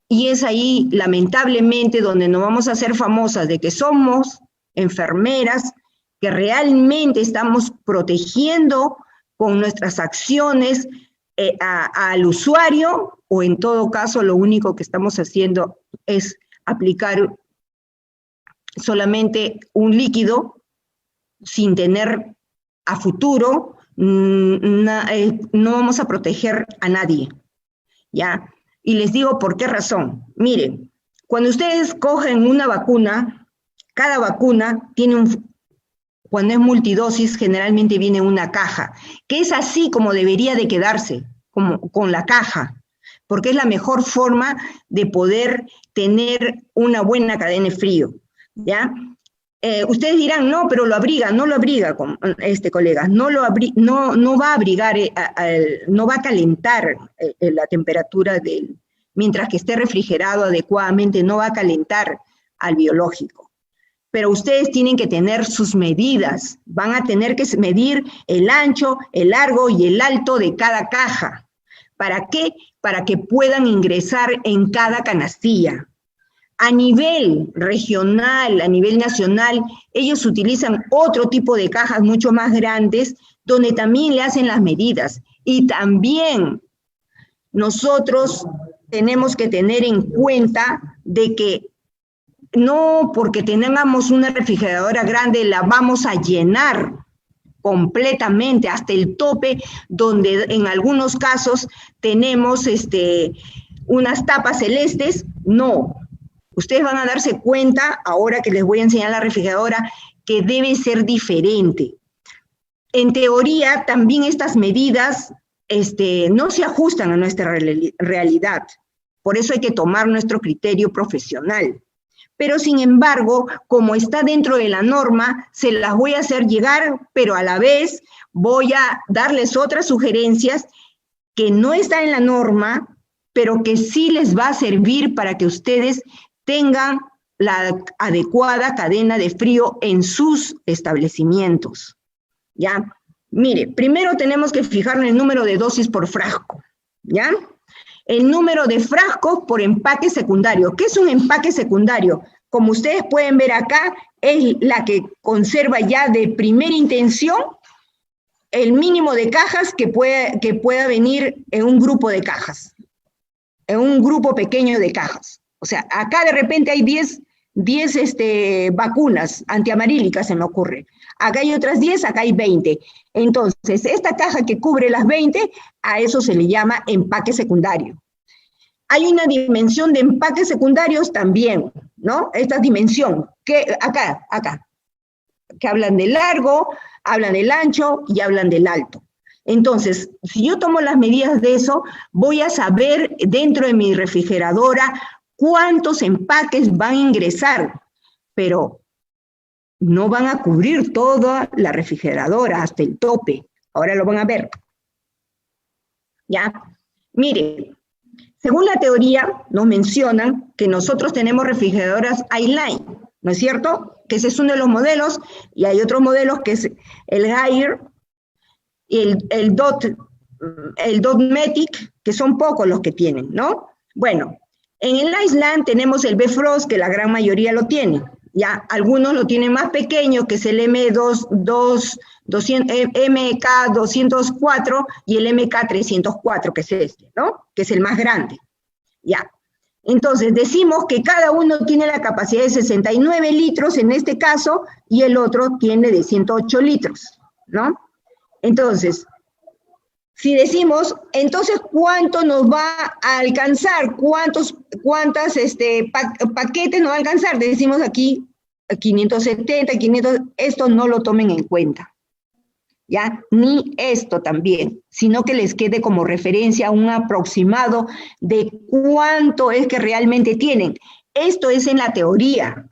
Y es ahí, lamentablemente, donde nos vamos a hacer famosas de que somos enfermeras, que realmente estamos protegiendo con nuestras acciones al usuario, o en todo caso lo único que estamos haciendo es aplicar solamente un líquido sin tener a futuro, no vamos a proteger a nadie, ¿ya? Y les digo por qué razón. Miren, cuando ustedes cogen una vacuna, cada vacuna tiene cuando es multidosis, generalmente viene una caja, que es así como debería de quedarse, como con la caja, porque es la mejor forma de poder tener una buena cadena de frío, ¿ya? Ustedes dirán, no, pero lo abriga, no lo abriga, colegas, no va a abrigar, no va a calentar la temperatura mientras que esté refrigerado adecuadamente, no va a calentar al biológico. Pero ustedes tienen que tener sus medidas, van a tener que medir el ancho, el largo y el alto de cada caja. ¿Para qué? Para que puedan ingresar en cada canastilla. A nivel regional, a nivel nacional, ellos utilizan otro tipo de cajas mucho más grandes, donde también le hacen las medidas. Y también nosotros tenemos que tener en cuenta de que no porque tengamos una refrigeradora grande la vamos a llenar completamente hasta el tope, donde en algunos casos tenemos unas tapas celestes. No, ustedes van a darse cuenta, ahora que les voy a enseñar la refrigeradora, que debe ser diferente. En teoría, también estas medidas no se ajustan a nuestra realidad. Por eso hay que tomar nuestro criterio profesional. Pero sin embargo, como está dentro de la norma, se las voy a hacer llegar, pero a la vez voy a darles otras sugerencias que no están en la norma, pero que sí les va a servir para que ustedes tengan la adecuada cadena de frío en sus establecimientos. ¿Ya? Mire, primero tenemos que fijarnos en el número de dosis por frasco, ¿ya? El número de frascos por empaque secundario. ¿Qué es un empaque secundario? Como ustedes pueden ver acá, es la que conserva ya de primera intención el mínimo de cajas que pueda venir en un grupo de cajas. en un grupo pequeño de cajas. O sea, acá de repente hay 10 vacunas antiamarílicas, se me ocurre. Acá hay otras 10, acá hay 20. Entonces, esta caja que cubre las 20, a eso se le llama empaque secundario. Hay una dimensión de empaques secundarios también, ¿no? Esta dimensión, que acá, que hablan del largo, hablan del ancho y hablan del alto. Entonces, si yo tomo las medidas de eso, voy a saber dentro de mi refrigeradora cuántos empaques van a ingresar, pero no van a cubrir toda la refrigeradora hasta el tope. Ahora lo van a ver. ¿Ya? Mire, según la teoría, nos mencionan que nosotros tenemos refrigeradoras I-Line, ¿no es cierto? Que ese es uno de los modelos, y hay otros modelos que es el Haier y el Dotmatic, que son pocos los que tienen, ¿no? Bueno, en el Island tenemos el Bfrost, que la gran mayoría lo tiene. Ya, algunos lo tienen más pequeño, que es el MK204 y el MK304, que es este, ¿no? Que es el más grande. Ya. Entonces, decimos que cada uno tiene la capacidad de 69 litros en este caso, y el otro tiene de 108 litros, ¿no? Entonces, si decimos, entonces, ¿cuánto nos va a alcanzar? ¿Cuántos paquetes nos va a alcanzar? Decimos aquí 570, 500, esto no lo tomen en cuenta, ¿ya? Ni esto también, sino que les quede como referencia un aproximado de cuánto es que realmente tienen. Esto es en la teoría,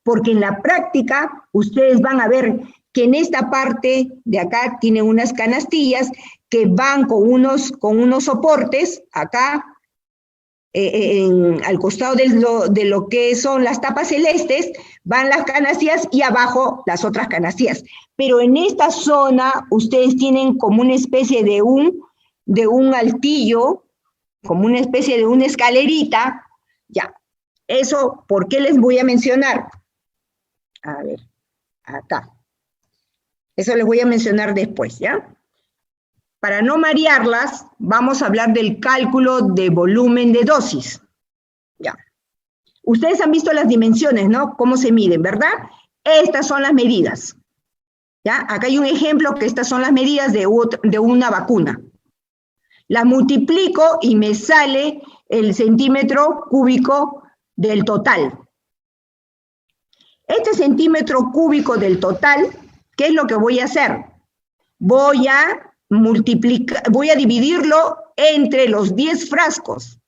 porque en la práctica ustedes van a ver que en esta parte de acá tienen unas canastillas que van con unos soportes, acá, al costado de lo que son las tapas celestes, van las canastillas y abajo las otras canastillas. Pero en esta zona ustedes tienen como una especie de un altillo, como una especie de una escalerita, ya. Eso, ¿por qué les voy a mencionar? A ver, acá. Eso les voy a mencionar después, ¿ya? Para no marearlas, vamos a hablar del cálculo de volumen de dosis. Ya. Ustedes han visto las dimensiones, ¿no? Cómo se miden, ¿verdad? Estas son las medidas. ¿Ya? Acá hay un ejemplo que estas son las medidas de una vacuna. Las multiplico y me sale el centímetro cúbico del total. Este centímetro cúbico del total, ¿qué es lo que voy a hacer? Voy a dividirlo entre los 10 frascos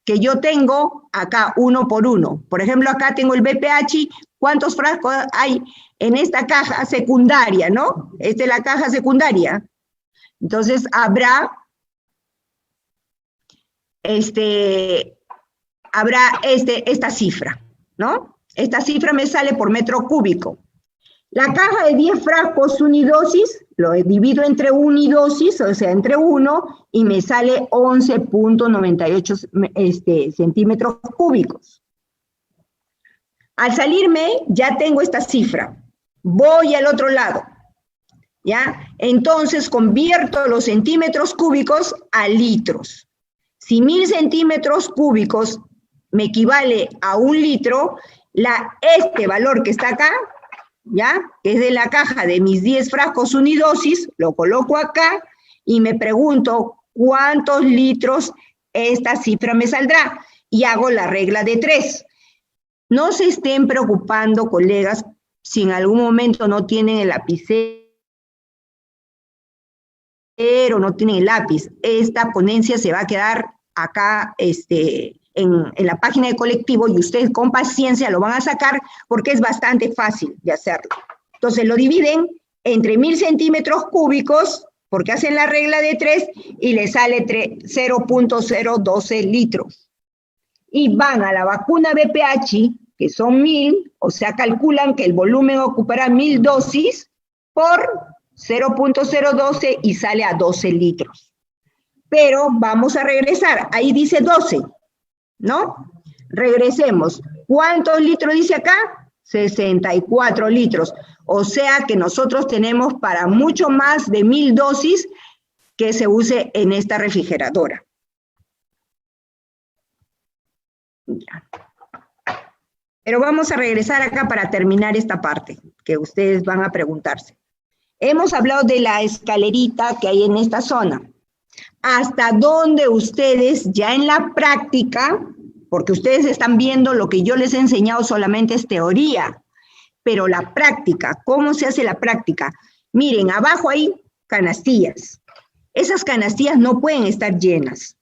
que yo tengo acá, uno por uno. Por ejemplo, acá tengo el BPH. ¿Cuántos frascos hay en esta caja secundaria, no? Esta es la caja secundaria. Entonces, habrá esta cifra, ¿no? Esta cifra me sale por metro cúbico. La caja de 10 frascos unidosis, lo divido entre unidosis, o sea, entre 1, y me sale 11.98 centímetros cúbicos. Al salirme, ya tengo esta cifra. Voy al otro lado, ¿ya? Entonces, convierto los centímetros cúbicos a litros. Si 1000 centímetros cúbicos me equivale a 1 litro, este valor que está acá, ¿ya? Que es de la caja de mis 10 frascos unidosis, lo coloco acá y me pregunto cuántos litros esta cifra me saldrá. Y hago la regla de 3. No se estén preocupando, colegas, si en algún momento no tienen el lapicero, no tienen el lápiz. Esta ponencia se va a quedar acá, en la página de colectivo, y ustedes con paciencia lo van a sacar porque es bastante fácil de hacerlo. Entonces lo dividen entre 1000 centímetros cúbicos, porque hacen la regla de 3, y les sale 0.012 litros. Y van a la vacuna BPH, que son 1000, o sea, calculan que el volumen ocupará 1000 dosis por 0.012 y sale a 12 litros. Pero vamos a regresar, ahí dice 12, ¿no? Regresemos. ¿Cuántos litros dice acá? 64 litros. O sea que nosotros tenemos para mucho más de 1000 dosis que se use en esta refrigeradora. Ya. Pero vamos a regresar acá para terminar esta parte, que ustedes van a preguntarse. Hemos hablado de la escalerita que hay en esta zona. ¿Hasta dónde ustedes ya en la práctica, porque ustedes están viendo lo que yo les he enseñado solamente es teoría, pero la práctica, ¿cómo se hace la práctica? Miren, abajo hay canastillas. Esas canastillas no pueden estar llenas.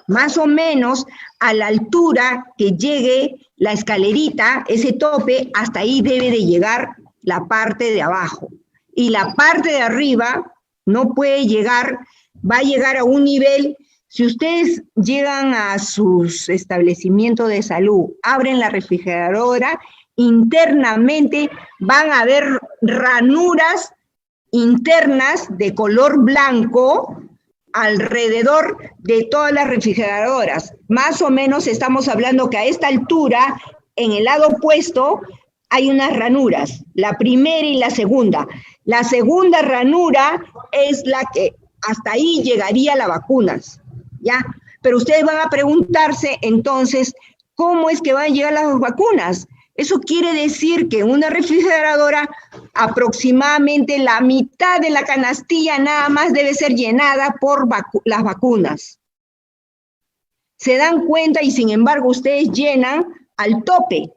Más o menos a la altura que llegue la escalerita, ese tope, hasta ahí debe de llegar la parte de abajo. Y la parte de arriba no puede llegar, va a llegar a un nivel. Si ustedes llegan a sus establecimientos de salud, abren la refrigeradora, internamente van a ver ranuras internas de color blanco alrededor de todas las refrigeradoras. Más o menos estamos hablando que a esta altura, en el lado opuesto, hay unas ranuras, la primera y la segunda. La segunda ranura es la que hasta ahí llegaría las vacunas, ¿ya? Pero ustedes van a preguntarse, entonces, ¿cómo es que van a llegar las vacunas? Eso quiere decir que una refrigeradora, aproximadamente la mitad de la canastilla nada más debe ser llenada por las vacunas. Se dan cuenta y sin embargo ustedes llenan al tope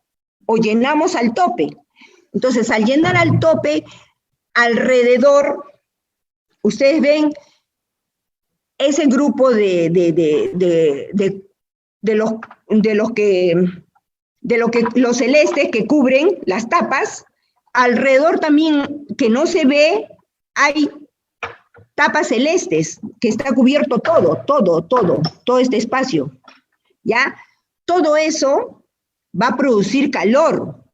o llenamos al tope. Entonces, al llenar al tope, alrededor, ustedes ven ese grupo de los celestes que cubren las tapas, alrededor también que no se ve, hay tapas celestes, que está cubierto todo este espacio, ¿ya? Todo eso va a producir calor,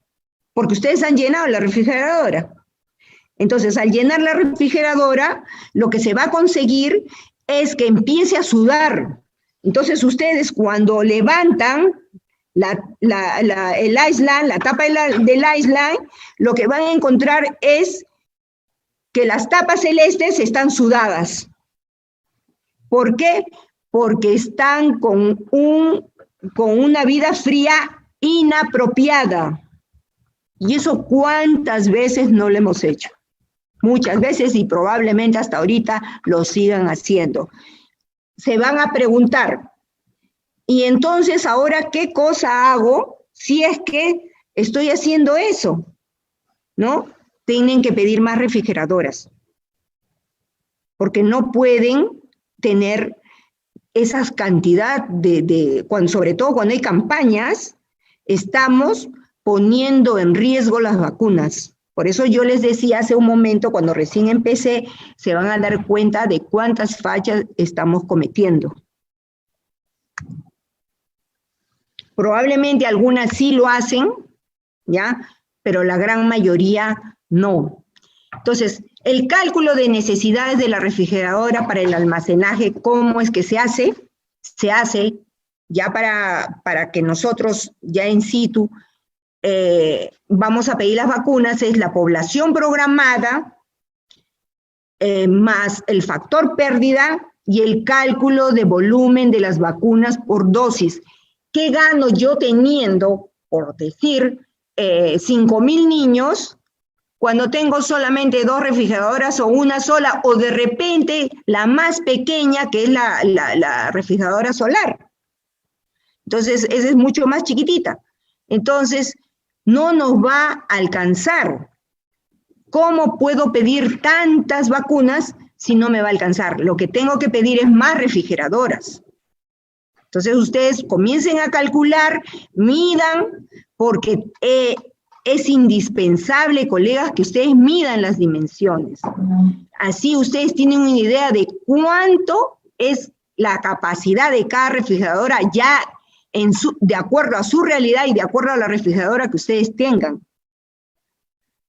porque ustedes han llenado la refrigeradora. Entonces, al llenar la refrigeradora, lo que se va a conseguir es que empiece a sudar. Entonces, ustedes cuando levantan el Iceland, la tapa del Iceland, lo que van a encontrar es que las tapas celestes están sudadas. ¿Por qué? Porque están con una vida fría inapropiada. Y eso, ¿cuántas veces no lo hemos hecho? Muchas veces y probablemente hasta ahorita lo sigan haciendo. Se van a preguntar, y entonces, ¿ahora qué cosa hago si es que estoy haciendo eso? ¿No? Tienen que pedir más refrigeradoras, porque no pueden tener esas cantidad sobre todo cuando hay campañas, estamos poniendo en riesgo las vacunas. Por eso yo les decía hace un momento, cuando recién empecé, se van a dar cuenta de cuántas fallas estamos cometiendo. Probablemente algunas sí lo hacen, ¿ya? Pero la gran mayoría no. Entonces, el cálculo de necesidades de la refrigeradora para el almacenaje, ¿cómo es que se hace? Se hace ya para que nosotros, ya in situ, vamos a pedir las vacunas, es la población programada, más el factor pérdida y el cálculo de volumen de las vacunas por dosis. ¿Qué gano yo teniendo, por decir, 5,000 niños, cuando tengo solamente 2 refrigeradoras o una sola, o de repente la más pequeña, que es la refrigeradora solar? Entonces, esa es mucho más chiquitita. Entonces, no nos va a alcanzar. ¿Cómo puedo pedir tantas vacunas si no me va a alcanzar? Lo que tengo que pedir es más refrigeradoras. Entonces, ustedes comiencen a calcular, midan, porque es indispensable, colegas, que ustedes midan las dimensiones. Así ustedes tienen una idea de cuánto es la capacidad de cada refrigeradora ya de acuerdo a su realidad y de acuerdo a la refrigeradora que ustedes tengan.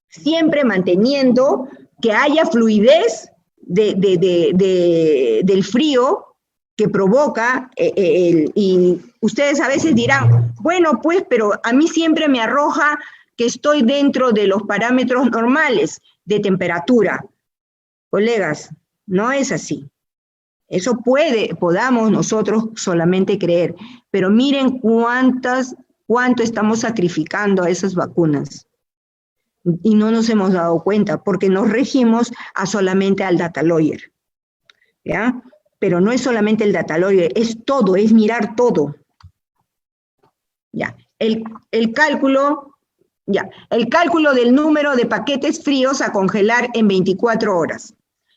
Siempre manteniendo que haya fluidez del frío que provoca, y ustedes a veces dirán, bueno, pues, pero a mí siempre me arroja que estoy dentro de los parámetros normales de temperatura. Colegas, no es así. Eso podamos nosotros solamente creer, pero miren cuánto estamos sacrificando a esas vacunas. Y no nos hemos dado cuenta, porque nos regimos solamente al data lawyer, ¿ya? Pero no es solamente el data lawyer, es todo, es mirar todo. Ya, el cálculo del número de paquetes fríos a congelar en 24 horas.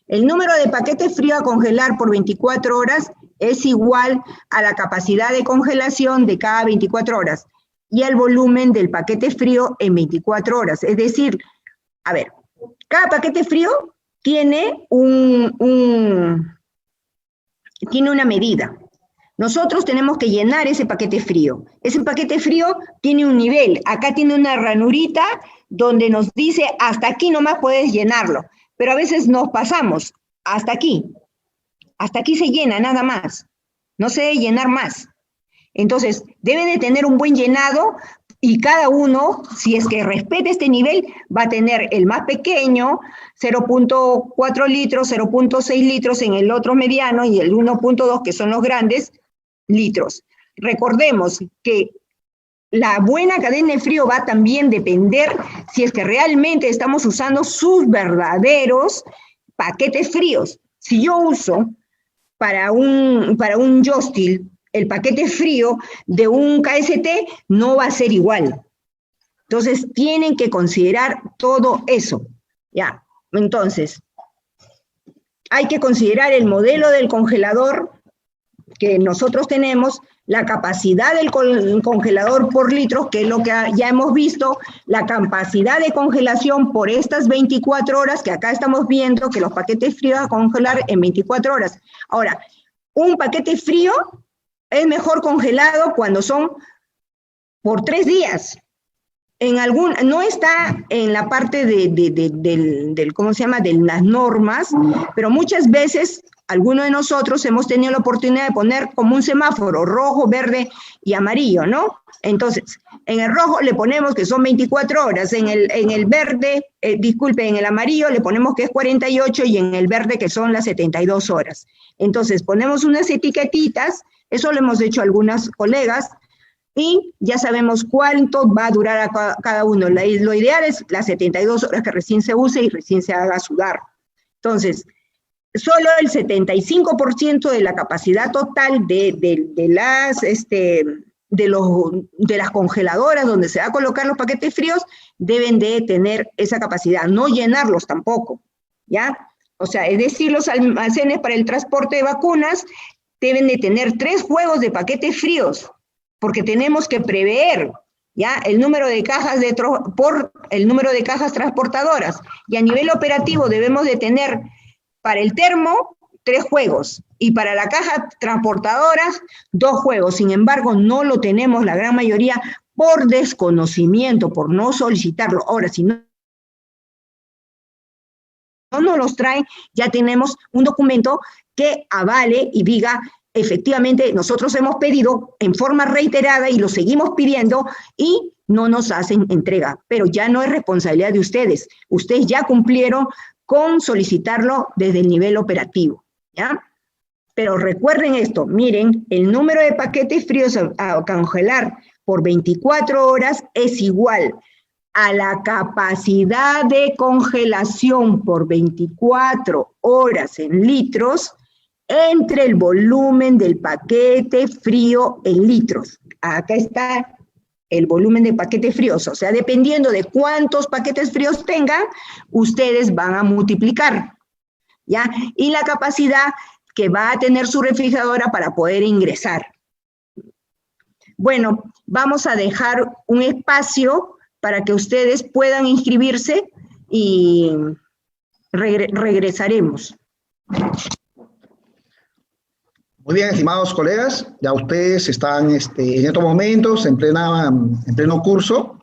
El número de paquetes fríos a congelar por 24 horas es igual a la capacidad de congelación de cada 24 horas y el volumen del paquete frío en 24 horas. Es decir, a ver, cada paquete frío tiene tiene una medida. Nosotros tenemos que llenar ese paquete frío. Ese paquete frío tiene un nivel. Acá tiene una ranurita donde nos dice hasta aquí nomás puedes llenarlo. Pero a veces nos pasamos hasta aquí. Hasta aquí se llena, nada más. No se debe llenar más. Entonces, debe de tener un buen llenado y cada uno, si es que respeta este nivel, va a tener el más pequeño, 0.4 litros, 0.6 litros en el otro mediano y el 1.2, que son los grandes, litros. Recordemos que la buena cadena de frío va a también depender si es que realmente estamos usando sus verdaderos paquetes fríos. Si yo uso para un Yostil el paquete frío de un KST, no va a ser igual. Entonces, tienen que considerar todo eso. Ya, entonces, hay que considerar el modelo del congelador que nosotros tenemos, la capacidad del congelador por litros, que es lo que ya hemos visto, la capacidad de congelación por estas 24 horas, que acá estamos viendo que los paquetes fríos a congelar en 24 horas. Ahora, un paquete frío es mejor congelado cuando son por 3 días. No está en la parte ¿cómo se llama?, de las normas, pero muchas veces algunos de nosotros hemos tenido la oportunidad de poner como un semáforo, rojo, verde y amarillo, ¿no? Entonces, en el rojo le ponemos que son 24 horas, en el verde, en el amarillo le ponemos que es 48 y en el verde que son las 72 horas. Entonces, ponemos unas etiquetitas, eso lo hemos hecho algunas colegas, y ya sabemos cuánto va a durar a cada uno. Lo ideal es las 72 horas que recién se use y recién se haga sudar. Entonces, solo el 75% de la capacidad total de las congeladoras donde se va a colocar los paquetes fríos deben de tener esa capacidad, no llenarlos tampoco, ¿ya? O sea, es decir, los almacenes para el transporte de vacunas deben de tener 3 juegos de paquetes fríos, porque tenemos que prever, ¿ya?, el número de cajas por el número de cajas transportadoras. Y a nivel operativo debemos de tener para el termo 3 juegos y para la caja transportadora 2 juegos. Sin embargo, no lo tenemos la gran mayoría por desconocimiento, por no solicitarlo. Ahora, si no nos los traen, ya tenemos un documento que avale y diga efectivamente nosotros hemos pedido en forma reiterada y lo seguimos pidiendo y no nos hacen entrega, pero ya no es responsabilidad de ustedes. Ustedes ya cumplieron con solicitarlo desde el nivel operativo, ¿ya? Pero recuerden esto, miren, el número de paquetes fríos a congelar por 24 horas es igual a la capacidad de congelación por 24 horas en litros entre el volumen del paquete frío en litros. Acá está el volumen de paquetes fríos, o sea, dependiendo de cuántos paquetes fríos tengan, ustedes van a multiplicar, ¿ya? Y la capacidad que va a tener su refrigeradora para poder ingresar. Bueno, vamos a dejar un espacio para que ustedes puedan inscribirse y regresaremos. Muy bien, estimados colegas, ya ustedes están en estos momentos en pleno curso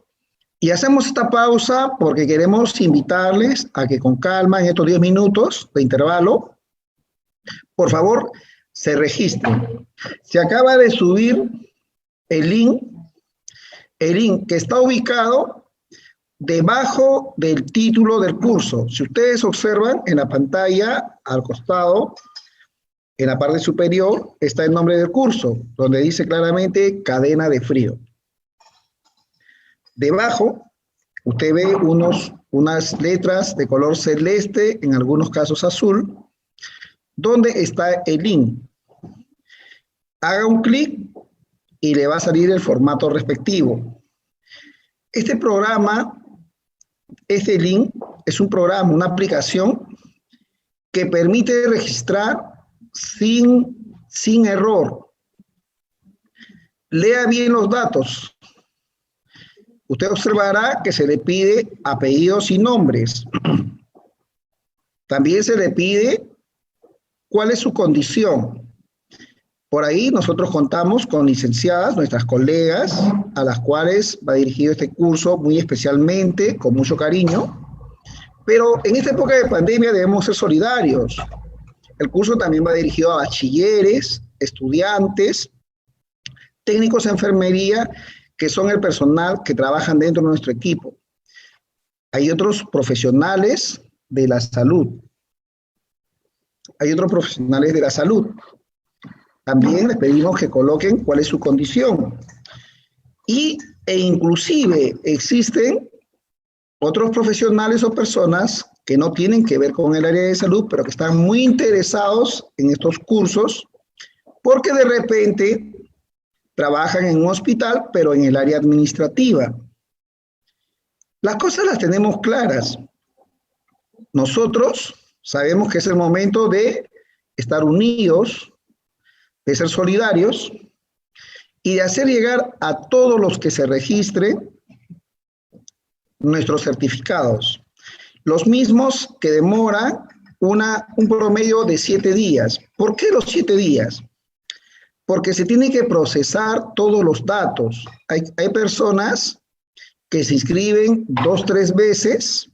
y hacemos esta pausa porque queremos invitarles a que con calma en estos 10 minutos de intervalo, por favor, se registren. Se acaba de subir el link que está ubicado debajo del título del curso. Si ustedes observan en la pantalla al costado, en la parte superior está el nombre del curso, donde dice claramente cadena de frío. Debajo, usted ve unas letras de color celeste, en algunos casos azul, donde está el link. Haga un clic y le va a salir el formato respectivo. Este programa, este link, es un programa, una aplicación que permite registrar sin error. Lea bien los datos. Usted observará que se le pide apellidos y nombres. También se le pide cuál es su condición. Por ahí nosotros contamos con licenciadas, nuestras colegas, a las cuales va dirigido este curso muy especialmente, con mucho cariño. Pero en esta época de pandemia debemos ser solidarios. El curso también va dirigido a bachilleres, estudiantes, técnicos de enfermería, que son el personal que trabajan dentro de nuestro equipo. Hay otros profesionales de la salud. También les pedimos que coloquen cuál es su condición. E inclusive existen otros profesionales o personas que no tienen que ver con el área de salud, pero que están muy interesados en estos cursos, porque de repente trabajan en un hospital, pero en el área administrativa. Las cosas las tenemos claras. Nosotros sabemos que es el momento de estar unidos, de ser solidarios y de hacer llegar a todos los que se registren nuestros certificados. Los mismos que demoran un promedio de 7 días. ¿Por qué los 7 días? Porque se tiene que procesar todos los datos. Hay personas que se inscriben 2, 3 veces,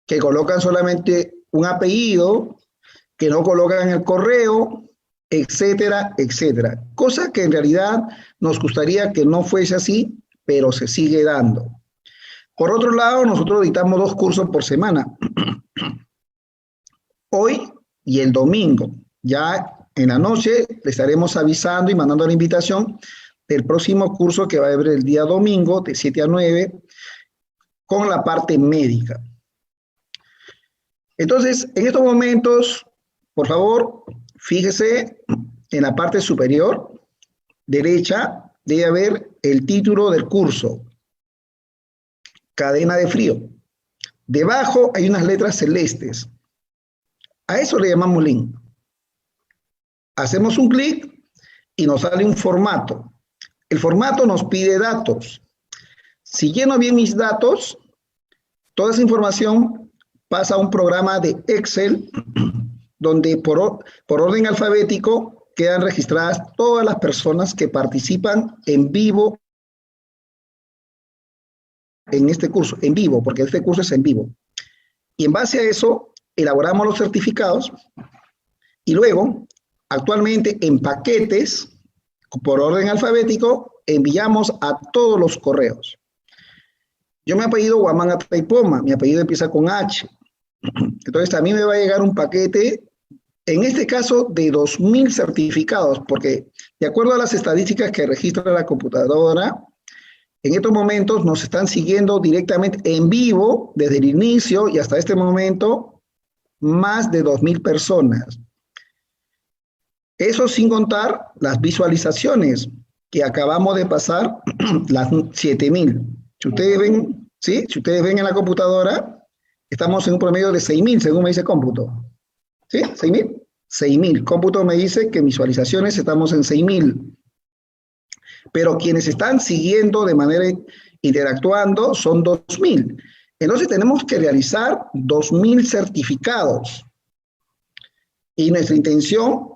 que colocan solamente un apellido, que no colocan el correo, etcétera, etcétera. Cosa que en realidad nos gustaría que no fuese así, pero se sigue dando. Por otro lado, nosotros dictamos 2 cursos por semana. Hoy y el domingo. Ya en la noche le estaremos avisando y mandando la invitación del próximo curso que va a haber el día domingo, de 7 a 9, con la parte médica. Entonces, en estos momentos, por favor, fíjese en la parte superior derecha, debe haber el título del curso. Cadena de frío. Debajo hay unas letras celestes. A eso le llamamos link. Hacemos un clic y nos sale un formato. El formato nos pide datos. Si lleno bien mis datos, toda esa información pasa a un programa de Excel donde por orden alfabético quedan registradas todas las personas que participan en vivo en este curso, en vivo, porque este curso es en vivo. Y en base a eso, elaboramos los certificados y luego, actualmente en paquetes, por orden alfabético, enviamos a todos los correos. Yo me apellido Guamán Ataipoma, mi apellido empieza con H. Entonces a mí me va a llegar un paquete, en este caso de 2.000 certificados, porque de acuerdo a las estadísticas que registra la computadora, en estos momentos nos están siguiendo directamente en vivo, desde el inicio y hasta este momento, más de 2.000 personas. Eso sin contar las visualizaciones, que acabamos de pasar las 7.000. Si ustedes ven, ¿sí? Si ustedes ven en la computadora, estamos en un promedio de 6.000, según me dice cómputo. ¿Sí? ¿6.000? 6.000. Cómputo me dice que en visualizaciones estamos en 6.000. Pero quienes están siguiendo de manera interactuando son 2.000. Entonces tenemos que realizar 2.000 certificados. Y nuestra intención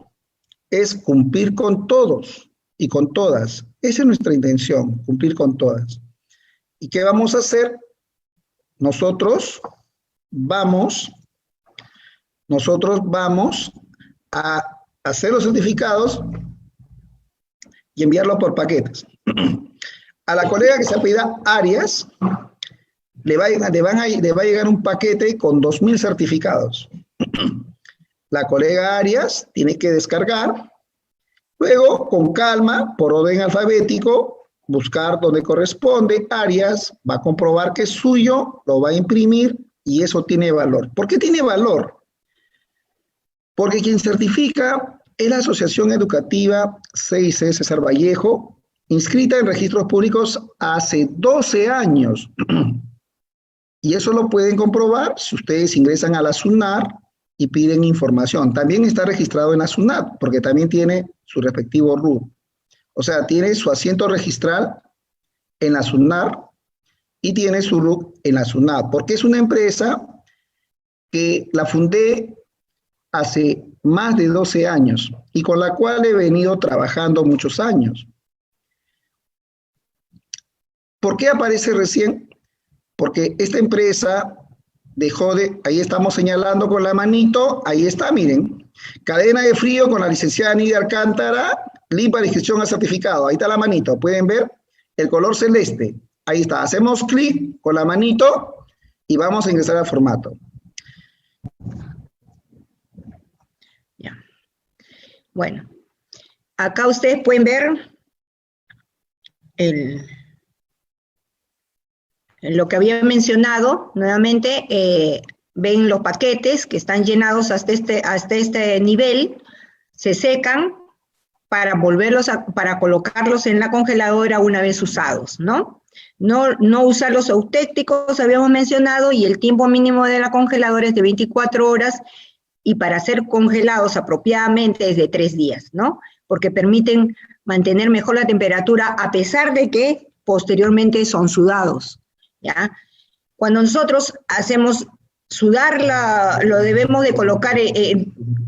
es cumplir con todos y con todas. Esa es nuestra intención, cumplir con todas. ¿Y qué vamos a hacer? Nosotros vamos a hacer los certificados y enviarlo por paquetes. A la colega que se apellida Arias, le va a llegar un paquete con 2.000 certificados. La colega Arias tiene que descargar, luego con calma, por orden alfabético, buscar donde corresponde. Arias va a comprobar que es suyo, lo va a imprimir y eso tiene valor. ¿Por qué tiene valor? Porque quien certifica es la Asociación Educativa CIC César Vallejo, inscrita en registros públicos hace 12 años. Y eso lo pueden comprobar si ustedes ingresan a la SUNAT y piden información. También está registrado en la SUNAT, porque también tiene su respectivo RUT. O sea, tiene su asiento registral en la SUNAT y tiene su RUT en la SUNAT, porque es una empresa que la fundé hace más de 12 años y con la cual he venido trabajando muchos años. ¿Por qué aparece recién? Porque esta empresa dejó de, ahí estamos señalando con la manito, ahí está, miren, cadena de frío con la licenciada Nidia Alcántara, limpa de inscripción a certificado, ahí está la manito, pueden ver el color celeste, ahí está, hacemos clic con la manito y vamos a ingresar al formato. Ya. Bueno, acá ustedes pueden ver lo que había mencionado, nuevamente, ven los paquetes que están llenados hasta este nivel, se secan para para colocarlos en la congeladora una vez usados, ¿no? No usar los eutécticos, habíamos mencionado, y el tiempo mínimo de la congeladora es de 24 horas, y para ser congelados apropiadamente es de 3 días, ¿no? Porque permiten mantener mejor la temperatura a pesar de que posteriormente son sudados. ¿Ya? Cuando nosotros hacemos sudar, lo debemos de colocar,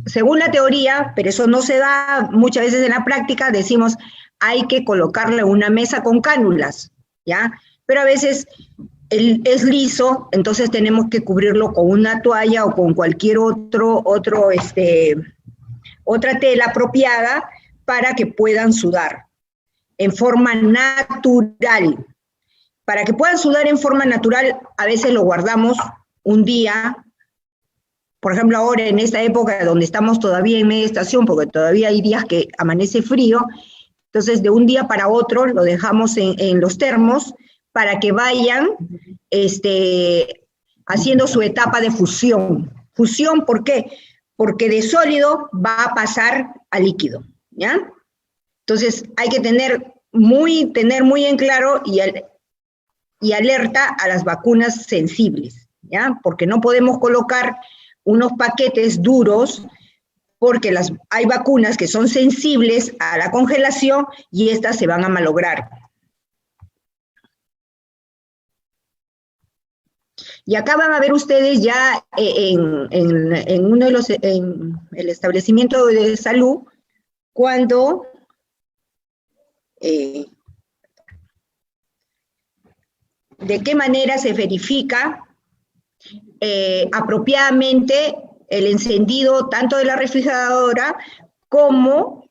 según la teoría, pero eso no se da muchas veces en la práctica, decimos hay que colocarle una mesa con cánulas, ¿ya? Pero a veces es liso, entonces tenemos que cubrirlo con una toalla o con cualquier otra tela apropiada para que puedan sudar en forma natural. Para que puedan sudar en forma natural, a veces lo guardamos un día, por ejemplo ahora en esta época donde estamos todavía en media estación, porque todavía hay días que amanece frío, entonces de un día para otro lo dejamos en los termos para que vayan haciendo su etapa de fusión. ¿Fusión por qué? Porque de sólido va a pasar a líquido, ¿ya? Entonces hay que tener muy en claro y alerta a las vacunas sensibles, ¿ya? Porque no podemos colocar unos paquetes duros, porque hay vacunas que son sensibles a la congelación y estas se van a malograr. Y acá van a ver ustedes ya en el establecimiento de salud, cuando de qué manera se verifica apropiadamente el encendido tanto de la refrigeradora como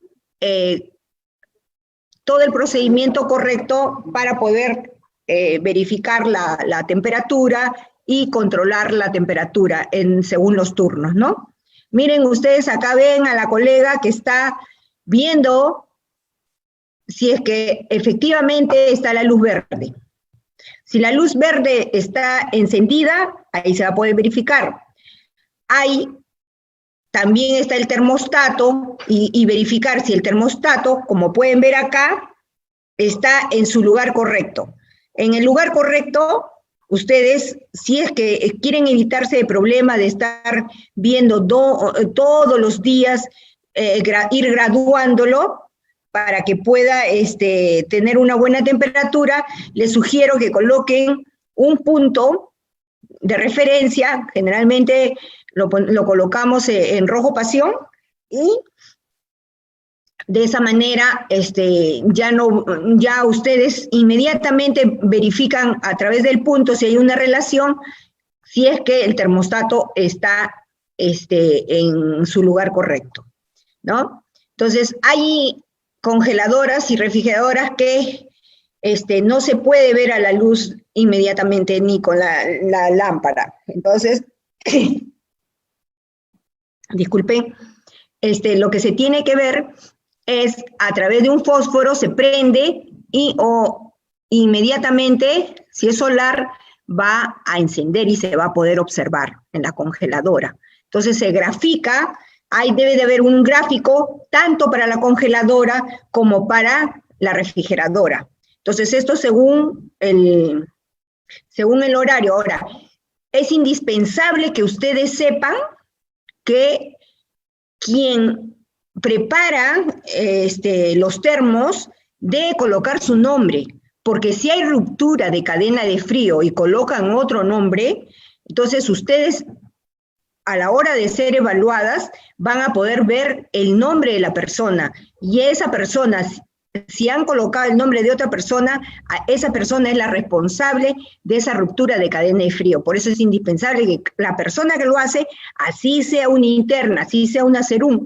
todo el procedimiento correcto para poder verificar la temperatura y controlar la temperatura según los turnos, ¿no? Miren, ustedes acá ven a la colega que está viendo si es que efectivamente está la luz verde. Si la luz verde está encendida, ahí se va a poder verificar. También está el termostato y verificar si el termostato, como pueden ver acá, está en su lugar correcto. En el lugar correcto, ustedes, si es que quieren evitarse el problema de estar viendo todos los días, ir graduándolo, para que pueda tener una buena temperatura, les sugiero que coloquen un punto de referencia, generalmente lo colocamos en rojo pasión, y de esa manera ya ustedes inmediatamente verifican a través del punto si hay una relación, si es que el termostato está en su lugar correcto, ¿no? Entonces, hay congeladoras y refrigeradoras que no se puede ver a la luz inmediatamente ni con la lámpara. Entonces, disculpen, lo que se tiene que ver es a través de un fósforo se prende o inmediatamente, si es solar, va a encender y se va a poder observar en la congeladora. Entonces se grafica, ahí debe de haber un gráfico tanto para la congeladora como para la refrigeradora. Entonces esto según el horario. Ahora, es indispensable que ustedes sepan que quien prepara los termos debe colocar su nombre, porque si hay ruptura de cadena de frío y colocan otro nombre, entonces ustedes a la hora de ser evaluadas van a poder ver el nombre de la persona, y esa persona, si han colocado el nombre de otra persona, esa persona es la responsable de esa ruptura de cadena de frío. Por eso es indispensable que la persona que lo hace, así sea una interna, así sea una serum,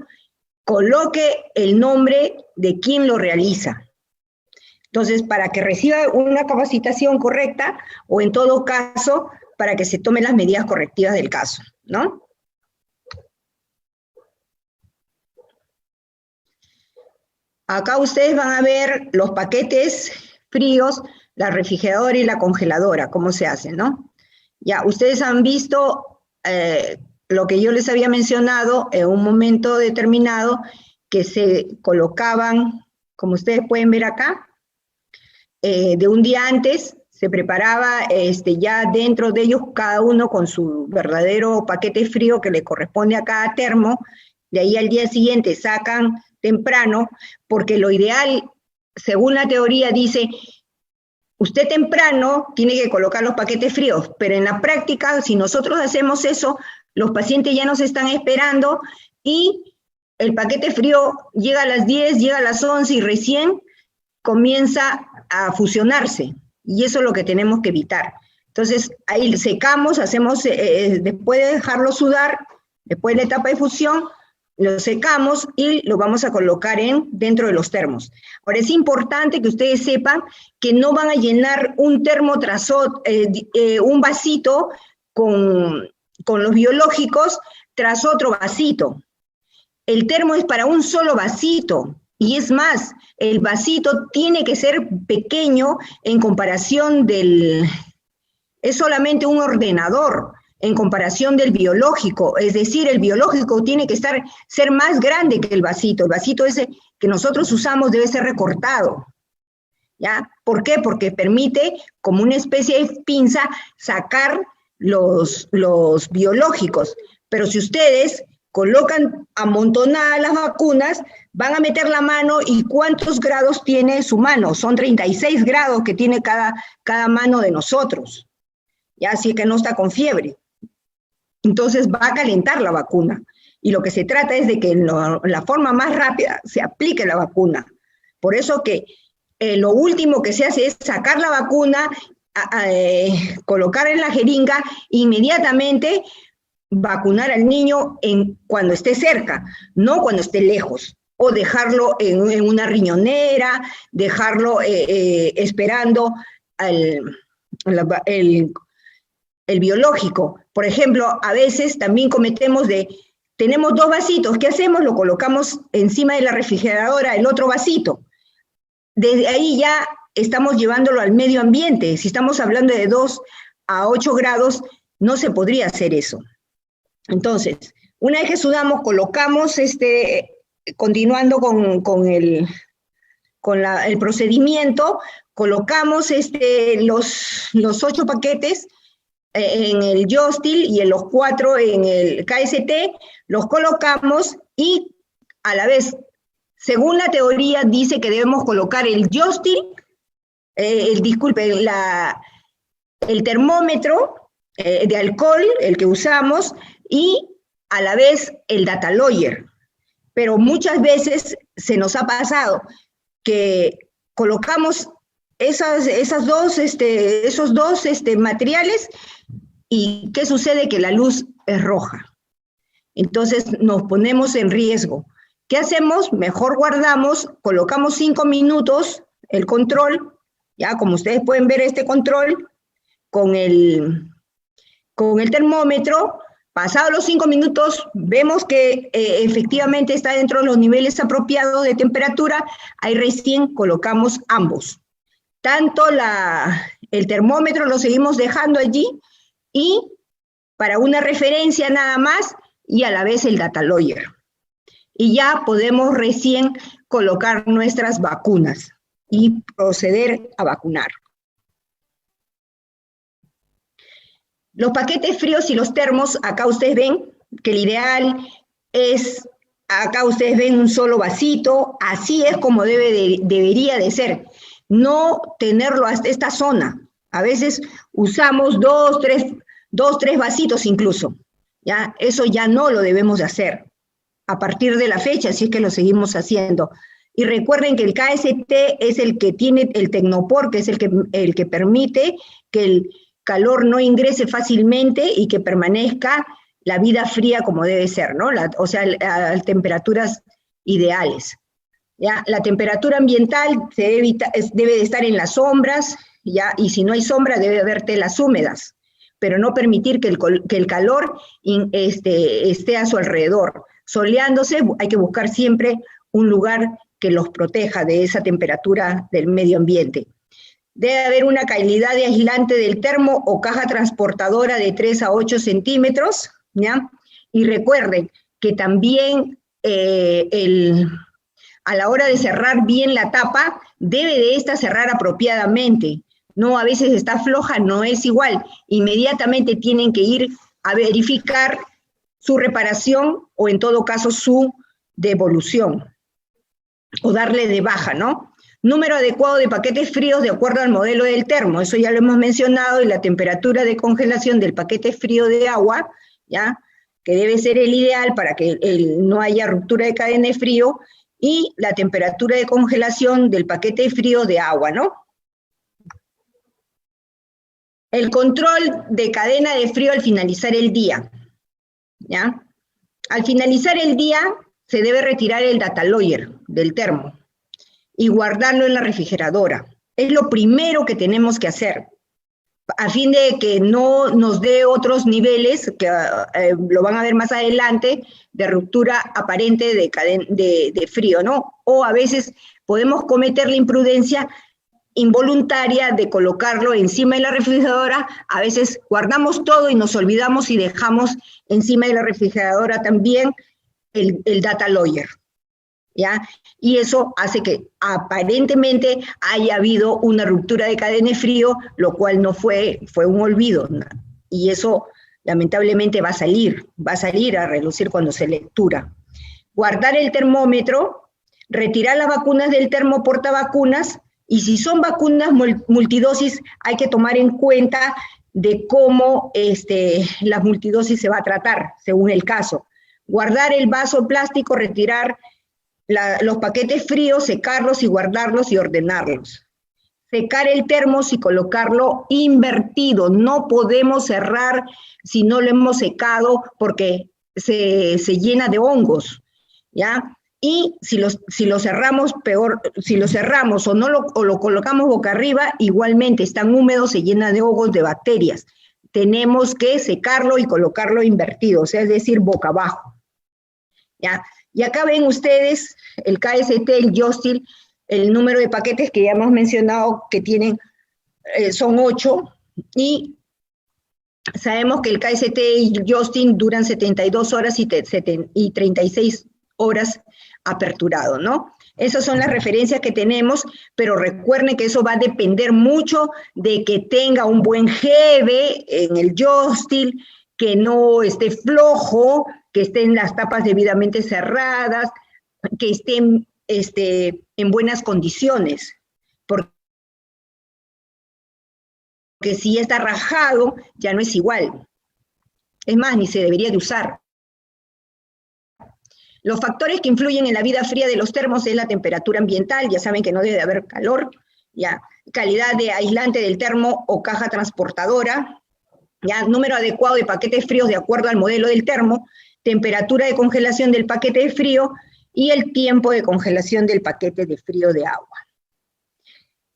coloque el nombre de quien lo realiza. Entonces, para que reciba una capacitación correcta, o en todo caso, para que se tomen las medidas correctivas del caso, ¿no? Acá ustedes van a ver los paquetes fríos, la refrigeradora y la congeladora, cómo se hacen, ¿no? Ya, ustedes han visto lo que yo les había mencionado en un momento determinado, que se colocaban, como ustedes pueden ver acá, de un día antes, se preparaba ya dentro de ellos, cada uno con su verdadero paquete frío que le corresponde a cada termo. De ahí al día siguiente sacan temprano, porque lo ideal, según la teoría, dice, usted temprano tiene que colocar los paquetes fríos, pero en la práctica, si nosotros hacemos eso, los pacientes ya nos están esperando y el paquete frío llega a las 10, llega a las 11 y recién comienza a fusionarse, y eso es lo que tenemos que evitar. Entonces, ahí secamos, hacemos, después de dejarlo sudar, después de la etapa de fusión, lo secamos y lo vamos a colocar dentro de los termos. Ahora, es importante que ustedes sepan que no van a llenar un termo tras otro, un vasito con los biológicos tras otro vasito. El termo es para un solo vasito. Y es más, el vasito tiene que ser pequeño en comparación es solamente un ordenador en comparación del biológico. Es decir, el biológico tiene que ser más grande que el vasito. El vasito ese que nosotros usamos debe ser recortado. ¿Ya? ¿Por qué? Porque permite, como una especie de pinza, sacar los biológicos. Pero si ustedes colocan amontonadas las vacunas, van a meter la mano, y ¿cuántos grados tiene su mano? Son 36 grados que tiene cada mano de nosotros, ya, así que no está con fiebre. Entonces va a calentar la vacuna, y lo que se trata es de que en la forma más rápida se aplique la vacuna. Por eso que lo último que se hace es sacar la vacuna, colocar en la jeringa, inmediatamente vacunar al niño cuando esté cerca, no cuando esté lejos, o dejarlo en una riñonera, dejarlo esperando el biológico. Por ejemplo, a veces también tenemos dos vasitos, ¿qué hacemos? Lo colocamos encima de la refrigeradora, el otro vasito. Desde ahí ya estamos llevándolo al medio ambiente. Si estamos hablando de 2 a 8 grados, no se podría hacer eso. Entonces, una vez que sudamos, colocamos, continuando con el procedimiento, colocamos los 8 paquetes en el Yostil y en los 4 en el KST, los colocamos, y a la vez, según la teoría, dice que debemos colocar el Yostil, el termómetro de alcohol, el que usamos, y a la vez el data lawyer. Pero muchas veces se nos ha pasado que colocamos esos dos materiales, y ¿qué sucede? Que la luz es roja. Entonces nos ponemos en riesgo. ¿Qué hacemos? Mejor guardamos, colocamos 5 minutos el control, ya como ustedes pueden ver, este control con el termómetro, Pasados los 5 minutos, vemos que efectivamente está dentro de los niveles apropiados de temperatura, ahí recién colocamos ambos. Tanto el termómetro lo seguimos dejando allí, y para una referencia nada más, y a la vez el data logger. Y ya podemos recién colocar nuestras vacunas y proceder a vacunar. Los paquetes fríos y los termos, acá ustedes ven que el ideal es, acá ustedes ven un solo vasito, así es como debería de ser. No tenerlo hasta esta zona. A veces usamos dos, tres vasitos incluso. ¿Ya? Eso ya no lo debemos de hacer. A partir de la fecha, si es que lo seguimos haciendo. Y recuerden que el KST es el que tiene el Tecnopor, que es el que permite que el calor no ingrese fácilmente y que permanezca la vida fría como debe ser, ¿no? O sea, a temperaturas ideales. ¿Ya? La temperatura ambiental debe de estar en las sombras, ¿ya? Y si no hay sombra debe haber telas húmedas, pero no permitir que el calor esté a su alrededor. Soleándose, hay que buscar siempre un lugar que los proteja de esa temperatura del medio ambiente. Debe haber una calidad de aislante del termo o caja transportadora de 3 a 8 centímetros, ¿ya? Y recuerden que también a la hora de cerrar bien la tapa, debe de esta cerrar apropiadamente. No, a veces está floja, no es igual. Inmediatamente tienen que ir a verificar su reparación o en todo caso su devolución o darle de baja, ¿no? Número adecuado de paquetes fríos de acuerdo al modelo del termo, eso ya lo hemos mencionado, y la temperatura de congelación del paquete frío de agua, ¿ya? Que debe ser el ideal para que no haya ruptura de cadena de frío, y la temperatura de congelación del paquete frío de agua, ¿no? El control de cadena de frío al finalizar el día, ¿ya? Al finalizar el día se debe retirar el data logger del termo y guardarlo en la refrigeradora. Es lo primero que tenemos que hacer, a fin de que no nos dé otros niveles, que lo van a ver más adelante, de ruptura aparente de frío, ¿no? O a veces podemos cometer la imprudencia involuntaria de colocarlo encima de la refrigeradora. A veces guardamos todo y nos olvidamos y dejamos encima de la refrigeradora también el data logger, ¿ya? Y eso hace que aparentemente haya habido una ruptura de cadena de frío, lo cual no fue un olvido, ¿no? Y eso lamentablemente va a salir a relucir cuando se lectura. Guardar el termómetro, retirar las vacunas del termo portavacunas, y si son vacunas multidosis, hay que tomar en cuenta de cómo la multidosis se va a tratar, según el caso. Guardar el vaso plástico, retirar los paquetes fríos, secarlos y guardarlos y ordenarlos. Secar el termo y colocarlo invertido. No podemos cerrar si no lo hemos secado porque se llena de hongos, ¿ya? Y si lo cerramos, peor, si lo cerramos o lo colocamos boca arriba, igualmente están húmedos, se llena de hongos, de bacterias. Tenemos que secarlo y colocarlo invertido, o sea, es decir, boca abajo, ¿ya? Y acá ven ustedes el KST, el Justil, el número de paquetes que ya hemos mencionado que tienen, son 8, y sabemos que el KST y el Justil duran 72 horas y 36 horas aperturado, ¿no? Esas son las referencias que tenemos, pero recuerden que eso va a depender mucho de que tenga un buen GB en el Justil, que no esté flojo, que estén las tapas debidamente cerradas, que estén en buenas condiciones, porque si está rajado ya no es igual. Es más, ni se debería de usar. Los factores que influyen en la vida fría de los termos es la temperatura ambiental, ya saben que no debe haber calor, ya, calidad de aislante del termo o caja transportadora, ya, número adecuado de paquetes fríos de acuerdo al modelo del termo, temperatura de congelación del paquete de frío y el tiempo de congelación del paquete de frío de agua.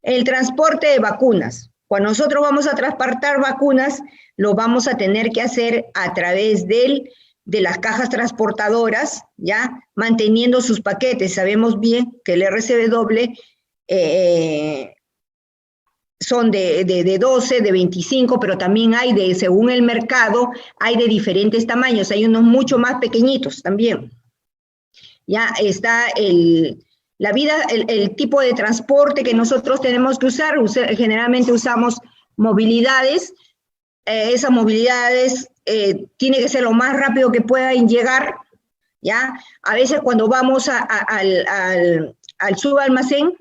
El transporte de vacunas. Cuando nosotros vamos a transportar vacunas, lo vamos a tener que hacer a través de las cajas transportadoras, ¿ya? Manteniendo sus paquetes. Sabemos bien que el RCW son de 12, de 25, pero también hay según el mercado, hay de diferentes tamaños. Hay unos mucho más pequeñitos también. Ya está el tipo de transporte que nosotros tenemos que usar. Generalmente usamos movilidades. Esas movilidades tiene que ser lo más rápido que puedan llegar, ¿ya? A veces cuando vamos al subalmacén,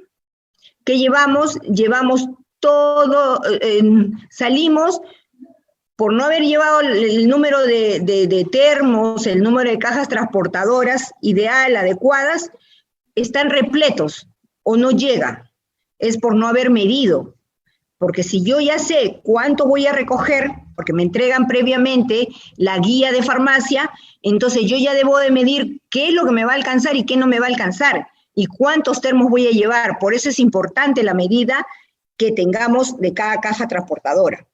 ¿qué llevamos? Llevamos todo, salimos, por no haber llevado el número de termos, el número de cajas transportadoras ideal, adecuadas, están repletos o no llega. Es por no haber medido. Porque si yo ya sé cuánto voy a recoger, porque me entregan previamente la guía de farmacia, entonces yo ya debo de medir qué es lo que me va a alcanzar y qué no me va a alcanzar, y cuántos termos voy a llevar. Por eso es importante la medida que tengamos de cada caja transportadora.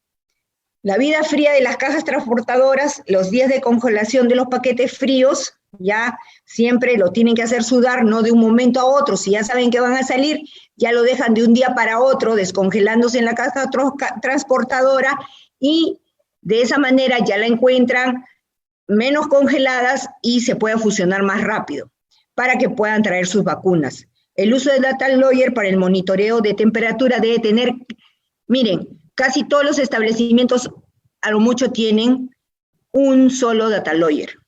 La vida fría de las cajas transportadoras, los días de congelación de los paquetes fríos, ya siempre lo tienen que hacer sudar, no de un momento a otro. Si ya saben que van a salir, ya lo dejan de un día para otro, descongelándose en la caja transportadora, y de esa manera ya la encuentran menos congeladas y se puede fusionar más rápido para que puedan traer sus vacunas. El uso de Data Lawyer para el monitoreo de temperatura debe tener, miren, casi todos los establecimientos a lo mucho tienen un solo Data Lawyer.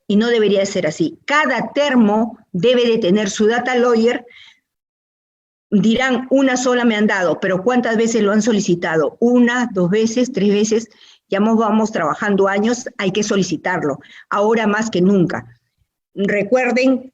Y no debería de ser así. Cada termo debe de tener su Data Lawyer. Dirán, una sola me han dado, pero ¿cuántas veces lo han solicitado? 1, 2 veces, 3 veces. Ya vamos trabajando años, hay que solicitarlo. Ahora más que nunca. Recuerden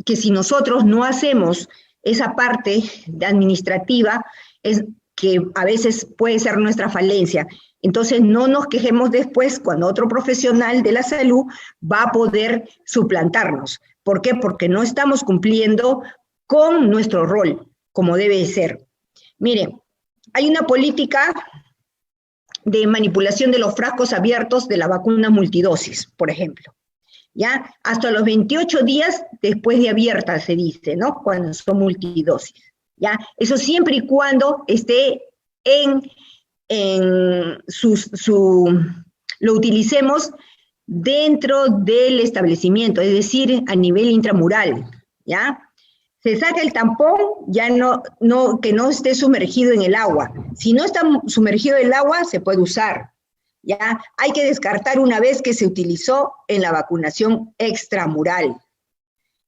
que si nosotros no hacemos esa parte administrativa, es que a veces puede ser nuestra falencia. Entonces no nos quejemos después cuando otro profesional de la salud va a poder suplantarnos. ¿Por qué? Porque no estamos cumpliendo con nuestro rol, como debe ser. Miren, hay una política de manipulación de los frascos abiertos de la vacuna multidosis, por ejemplo. ¿Ya? Hasta los 28 días después de abierta, se dice, ¿no? Cuando son multidosis. ¿Ya? Eso siempre y cuando esté lo utilicemos dentro del establecimiento, es decir, a nivel intramural, ¿ya? Se saca el tampón, ya que no esté sumergido en el agua. Si no está sumergido en el agua, se puede usar, ¿ya? Hay que descartar una vez que se utilizó en la vacunación extramural.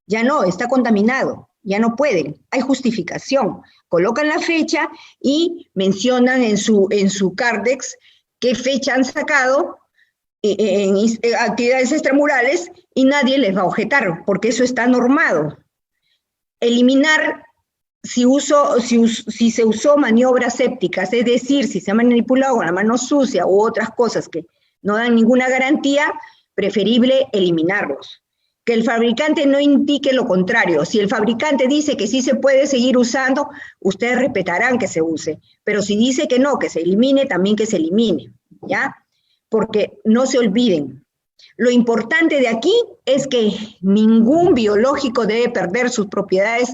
Ya no, está contaminado. Ya no pueden, hay justificación. Colocan la fecha y mencionan en su Cardex qué fecha han sacado en actividades extramurales y nadie les va a objetar, porque eso está normado. Eliminar si se usó maniobras sépticas, es decir, si se ha manipulado con la mano sucia u otras cosas que no dan ninguna garantía, preferible eliminarlos. Que el fabricante no indique lo contrario. Si el fabricante dice que sí se puede seguir usando, ustedes respetarán que se use. Pero si dice que no, que se elimine, también que se elimine, ¿ya? Porque no se olviden. Lo importante de aquí es que ningún biológico debe perder sus propiedades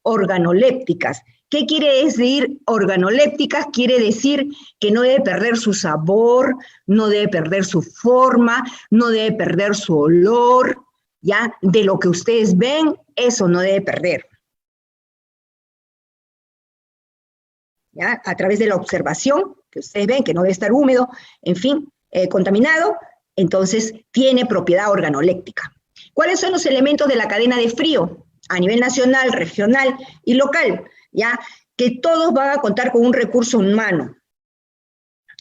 organolépticas. ¿Qué quiere decir organolépticas? Quiere decir que no debe perder su sabor, no debe perder su forma, no debe perder su olor, ¿ya? De lo que ustedes ven, eso no debe perder. ¿Ya? A través de la observación, que ustedes ven que no debe estar húmedo, en fin, contaminado, entonces tiene propiedad organoléptica. ¿Cuáles son los elementos de la cadena de frío? A nivel nacional, regional y local, ¿ya? Que todos van a contar con un recurso humano.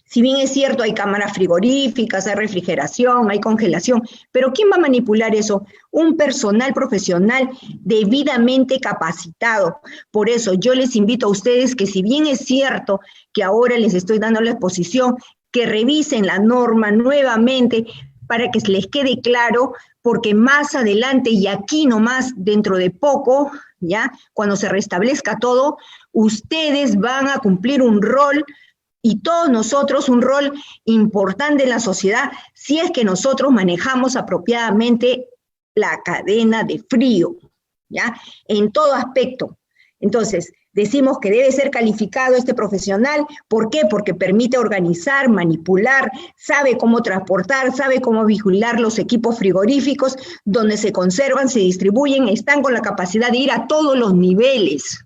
Si bien es cierto, hay cámaras frigoríficas, hay refrigeración, hay congelación, pero ¿quién va a manipular eso? Un personal profesional debidamente capacitado. Por eso yo les invito a ustedes que, si bien es cierto que ahora les estoy dando la exposición, que revisen la norma nuevamente para que les quede claro, porque más adelante, y aquí nomás dentro de poco, ¿ya? Cuando se restablezca todo, ustedes van a cumplir un rol y todos nosotros un rol importante en la sociedad si es que nosotros manejamos apropiadamente la cadena de frío, ¿ya? En todo aspecto. Entonces, decimos que debe ser calificado este profesional. ¿Por qué? Porque permite organizar, manipular, sabe cómo transportar, sabe cómo vigilar los equipos frigoríficos, donde se conservan, se distribuyen, están con la capacidad de ir a todos los niveles,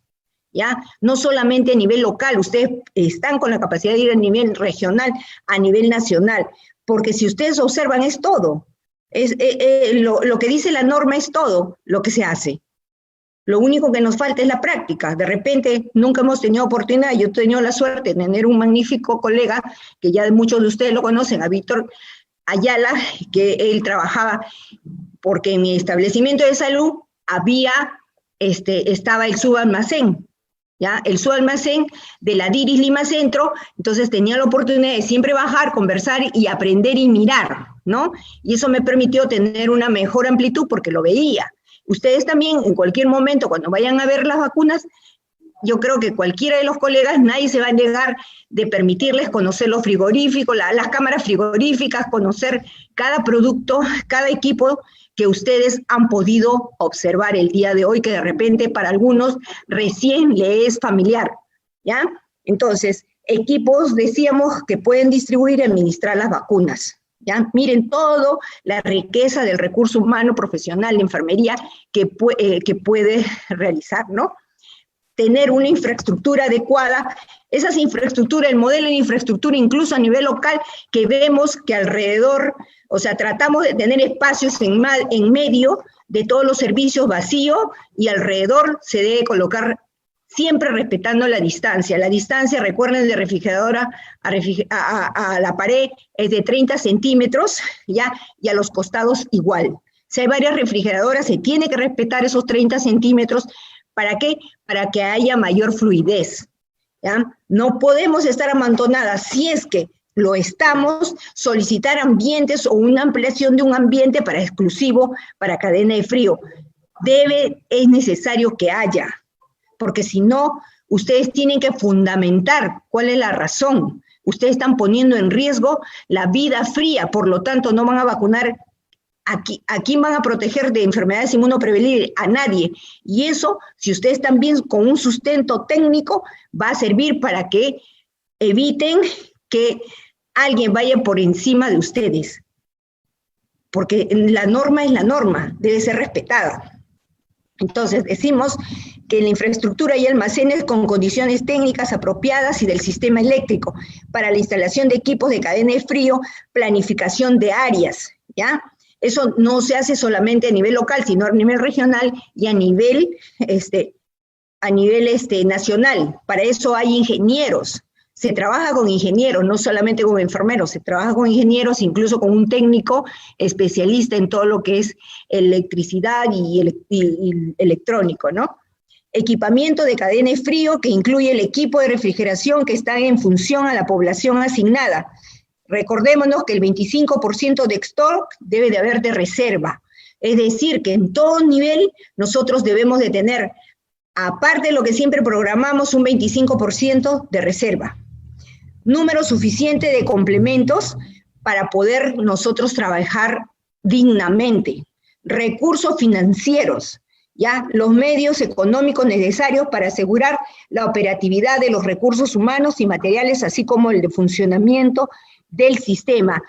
¿ya? No solamente a nivel local, ustedes están con la capacidad de ir a nivel regional, a nivel nacional, porque si ustedes observan es todo. Lo que dice la norma es todo lo que se hace. Lo único que nos falta es la práctica. De repente, nunca hemos tenido oportunidad. Yo he tenido la suerte de tener un magnífico colega, que ya muchos de ustedes lo conocen, a Víctor Ayala, que él trabajaba, porque en mi establecimiento de salud estaba el subalmacén, ¿ya? El subalmacén de la DIRIS Lima Centro. Entonces tenía la oportunidad de siempre bajar, conversar y aprender y mirar, ¿no? Y eso me permitió tener una mejor amplitud porque lo veía. Ustedes también, en cualquier momento, cuando vayan a ver las vacunas, yo creo que cualquiera de los colegas, nadie se va a negar de permitirles conocer los frigoríficos, las cámaras frigoríficas, conocer cada producto, cada equipo que ustedes han podido observar el día de hoy, que de repente para algunos recién le es familiar, ¿ya? Entonces, equipos, decíamos, que pueden distribuir y administrar las vacunas. ¿Ya? Miren todo la riqueza del recurso humano profesional de enfermería que puede realizar, ¿no? Tener una infraestructura adecuada, esas infraestructuras, el modelo de infraestructura incluso a nivel local, que vemos que alrededor, o sea, tratamos de tener espacios en medio de todos los servicios vacíos y alrededor se debe colocar siempre respetando la distancia. La distancia, recuerden, de refrigeradora a la pared es de 30 centímetros, ¿ya? Y a los costados igual. Si hay varias refrigeradoras, se tiene que respetar esos 30 centímetros. ¿Para qué? Para que haya mayor fluidez, ¿ya? No podemos estar amontonadas. Si es que lo estamos, solicitar ambientes o una ampliación de un ambiente para exclusivo, para cadena de frío. Es necesario que haya, porque si no, ustedes tienen que fundamentar cuál es la razón. Ustedes están poniendo en riesgo la vida fría, por lo tanto no van a vacunar. ¿A quién van a proteger de enfermedades inmunoprevenibles? A nadie. Y eso, si ustedes están bien con un sustento técnico, va a servir para que eviten que alguien vaya por encima de ustedes. Porque la norma es la norma, debe ser respetada. Entonces, decimos que la infraestructura y almacenes con condiciones técnicas apropiadas y del sistema eléctrico para la instalación de equipos de cadena de frío, planificación de áreas, ¿ya? Eso no se hace solamente a nivel local, sino a nivel regional y a nivel nacional. Para eso hay ingenieros. Se trabaja con ingenieros, no solamente con enfermeros, se trabaja con ingenieros, incluso con un técnico especialista en todo lo que es electricidad y electrónico, ¿no? Equipamiento de cadena de frío que incluye el equipo de refrigeración que está en función a la población asignada. Recordémonos que el 25% de stock debe de haber de reserva. Es decir, que en todo nivel nosotros debemos de tener, aparte de lo que siempre programamos, un 25% de reserva. Número suficiente de complementos para poder nosotros trabajar dignamente. Recursos financieros, ¿ya? Los medios económicos necesarios para asegurar la operatividad de los recursos humanos y materiales, así como el de funcionamiento del sistema.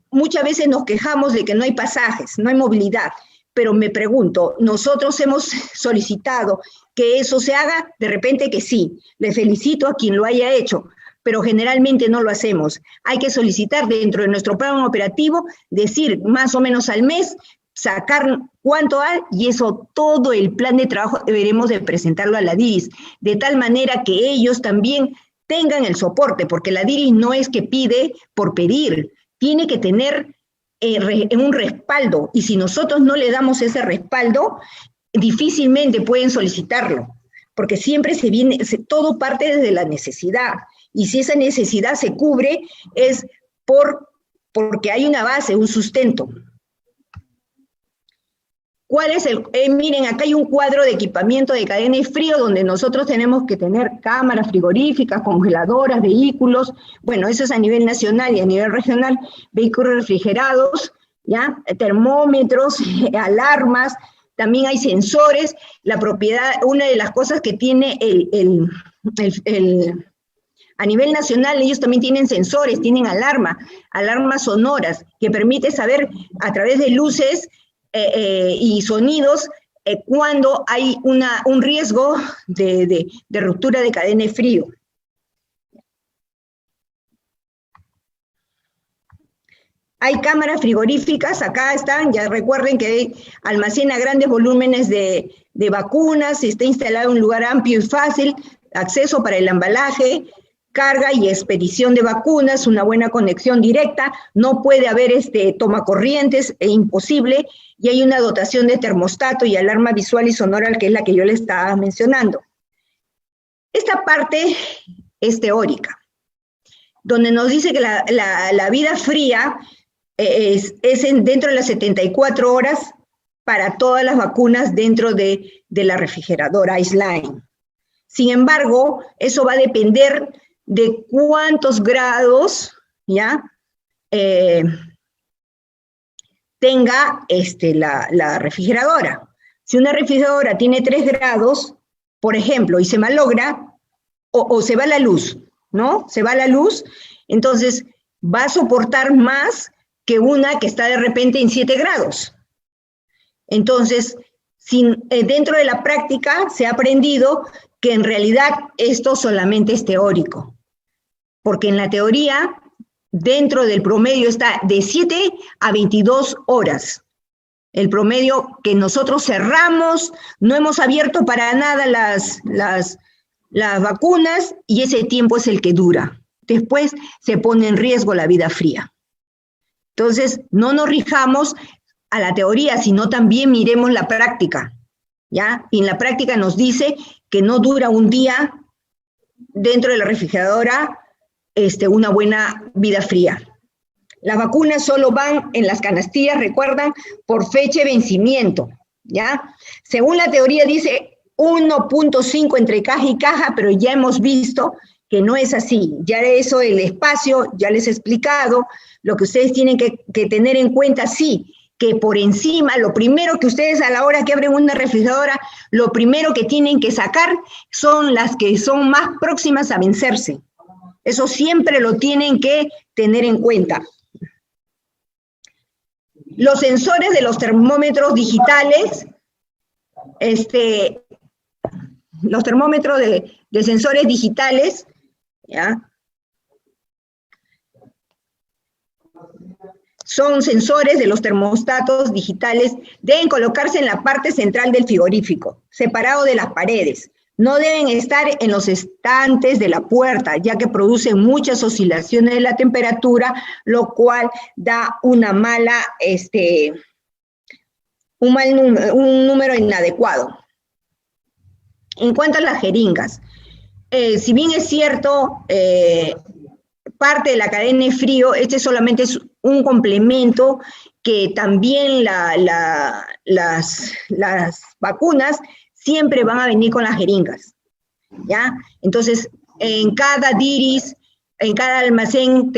Muchas veces nos quejamos de que no hay pasajes, no hay movilidad, pero me pregunto, ¿nosotros hemos solicitado que eso se haga? De repente que sí. Le felicito a quien lo haya hecho, pero generalmente no lo hacemos. Hay que solicitar dentro de nuestro plan operativo, decir más o menos al mes, sacar cuánto hay, y eso, todo el plan de trabajo deberemos de presentarlo a la DIRIS, de tal manera que ellos también tengan el soporte, porque la DIRIS no es que pide por pedir, tiene que tener un respaldo, y si nosotros no le damos ese respaldo, difícilmente pueden solicitarlo, porque siempre todo parte desde la necesidad, y si esa necesidad se cubre es porque hay una base, un sustento. ¿Cuál es miren, acá hay un cuadro de equipamiento de cadena de frío donde nosotros tenemos que tener cámaras frigoríficas, congeladoras, vehículos, bueno, eso es a nivel nacional y a nivel regional, vehículos refrigerados, ¿ya? Termómetros, alarmas, también hay sensores. La propiedad, una de las cosas que tiene a nivel nacional, ellos también tienen sensores, tienen alarmas sonoras, que permite saber a través de luces y sonidos cuando hay un riesgo de ruptura de cadena de frío. Hay cámaras frigoríficas, acá están, ya recuerden que almacena grandes volúmenes de vacunas, está instalado en un lugar amplio y fácil, acceso para el embalaje, carga y expedición de vacunas, una buena conexión directa, no puede haber tomacorrientes, es imposible, y hay una dotación de termostato y alarma visual y sonora, que es la que yo le estaba mencionando. Esta parte es teórica, donde nos dice que la vida fría es dentro de las 74 horas para todas las vacunas dentro de la refrigeradora Iceline. Sin embargo, eso va a depender de cuántos grados, ¿ya? Tenga la refrigeradora. Si una refrigeradora tiene 3 grados, por ejemplo, y se malogra, o se va la luz, ¿no? Se va la luz, entonces va a soportar más que una que está de repente en 7 grados. Entonces, dentro de la práctica se ha aprendido que en realidad esto solamente es teórico, porque en la teoría, dentro del promedio está de 7 a 22 horas. El promedio que nosotros cerramos, no hemos abierto para nada las vacunas y ese tiempo es el que dura. Después se pone en riesgo la vida fría. Entonces, no nos rijamos a la teoría, sino también miremos la práctica, ¿ya? Y en la práctica nos dice que no dura un día dentro de la refrigeradora una buena vida fría. Las vacunas solo van en las canastillas, recuerdan, por fecha de vencimiento, ¿ya? Según la teoría dice 1.5 entre caja y caja, pero ya hemos visto que no es así. Ya eso, el espacio, ya les he explicado, lo que ustedes tienen que tener en cuenta, sí, que por encima, lo primero que ustedes a la hora que abren una refrigeradora, lo primero que tienen que sacar son las que son más próximas a vencerse. Eso siempre lo tienen que tener en cuenta. Los sensores de los termómetros digitales, los termómetros de sensores digitales, ¿ya? Son sensores de los termostatos digitales, deben colocarse en la parte central del frigorífico, separado de las paredes. No deben estar en los estantes de la puerta, ya que producen muchas oscilaciones de la temperatura, lo cual da una mala, un número inadecuado. En cuanto a las jeringas, si bien es cierto, parte de la cadena de frío, solamente es un complemento que también las vacunas siempre van a venir con las jeringas, ¿ya? Entonces, en cada diris, en cada almacén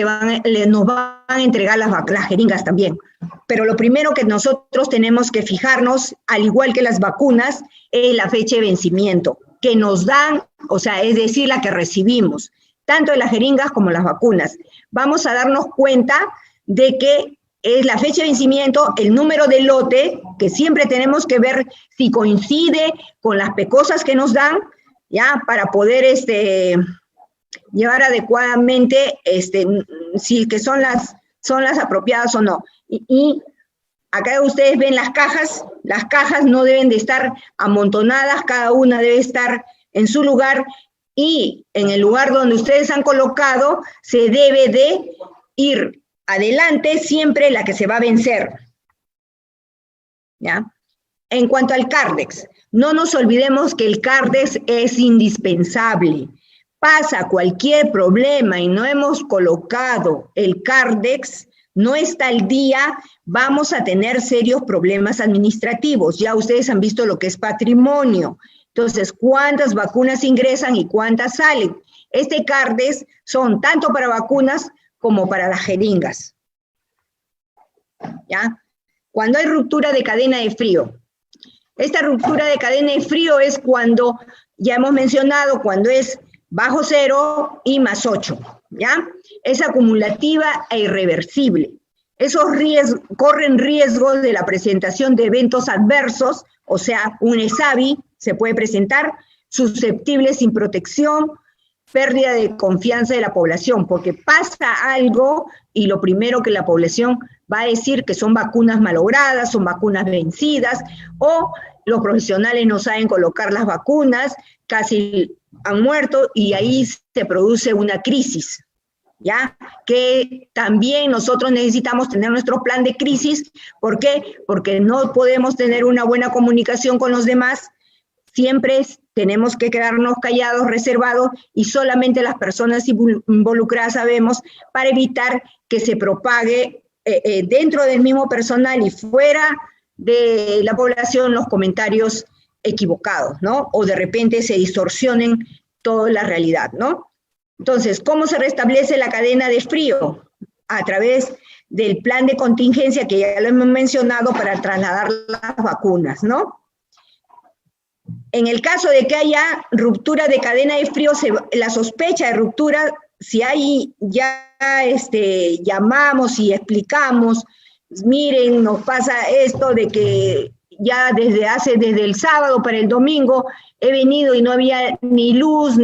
nos van a entregar las jeringas también. Pero lo primero que nosotros tenemos que fijarnos, al igual que las vacunas, es la fecha de vencimiento que nos dan, o sea, es decir, la que recibimos, tanto de las jeringas como las vacunas. Vamos a darnos cuenta de que es la fecha de vencimiento, el número de lote, que siempre tenemos que ver si coincide con las pecosas que nos dan, ya, para poder llevar adecuadamente, si que son las apropiadas o no. Y acá ustedes ven las cajas no deben de estar amontonadas, cada una debe estar en su lugar, y en el lugar donde ustedes han colocado, se debe de ir adelante siempre la que se va a vencer, ¿ya? En cuanto al Cardex, no nos olvidemos que el Cardex es indispensable. Pasa cualquier problema y no hemos colocado el Cardex, no está al día, vamos a tener serios problemas administrativos. Ya ustedes han visto lo que es patrimonio. Entonces, ¿cuántas vacunas ingresan y cuántas salen? Este CARDES son tanto para vacunas como para las jeringas. ¿Ya? Cuando hay ruptura de cadena de frío. Esta ruptura de cadena de frío es cuando, ya hemos mencionado, cuando es bajo 0 y más 8, ¿ya? Es acumulativa e irreversible. Esos corren riesgo de la presentación de eventos adversos, o sea, un ESAVI se puede presentar, susceptible sin protección, pérdida de confianza de la población, porque pasa algo y lo primero que la población va a decir que son vacunas malogradas, son vacunas vencidas, o los profesionales no saben colocar las vacunas, casi han muerto y ahí se produce una crisis, ¿ya? Que también nosotros necesitamos tener nuestro plan de crisis. ¿Por qué? Porque no podemos tener una buena comunicación con los demás, siempre tenemos que quedarnos callados, reservados, y solamente las personas involucradas sabemos, para evitar que se propague dentro del mismo personal y fuera de la población los comentarios equivocados, ¿no? O de repente se distorsionen toda la realidad, ¿no? Entonces, ¿cómo se restablece la cadena de frío? A través del plan de contingencia que ya lo hemos mencionado para trasladar las vacunas, ¿no? En el caso de que haya ruptura de cadena de frío, la sospecha de ruptura, si hay ya llamamos y explicamos, miren, nos pasa esto de que ya desde el sábado para el domingo he venido y no había ni luz,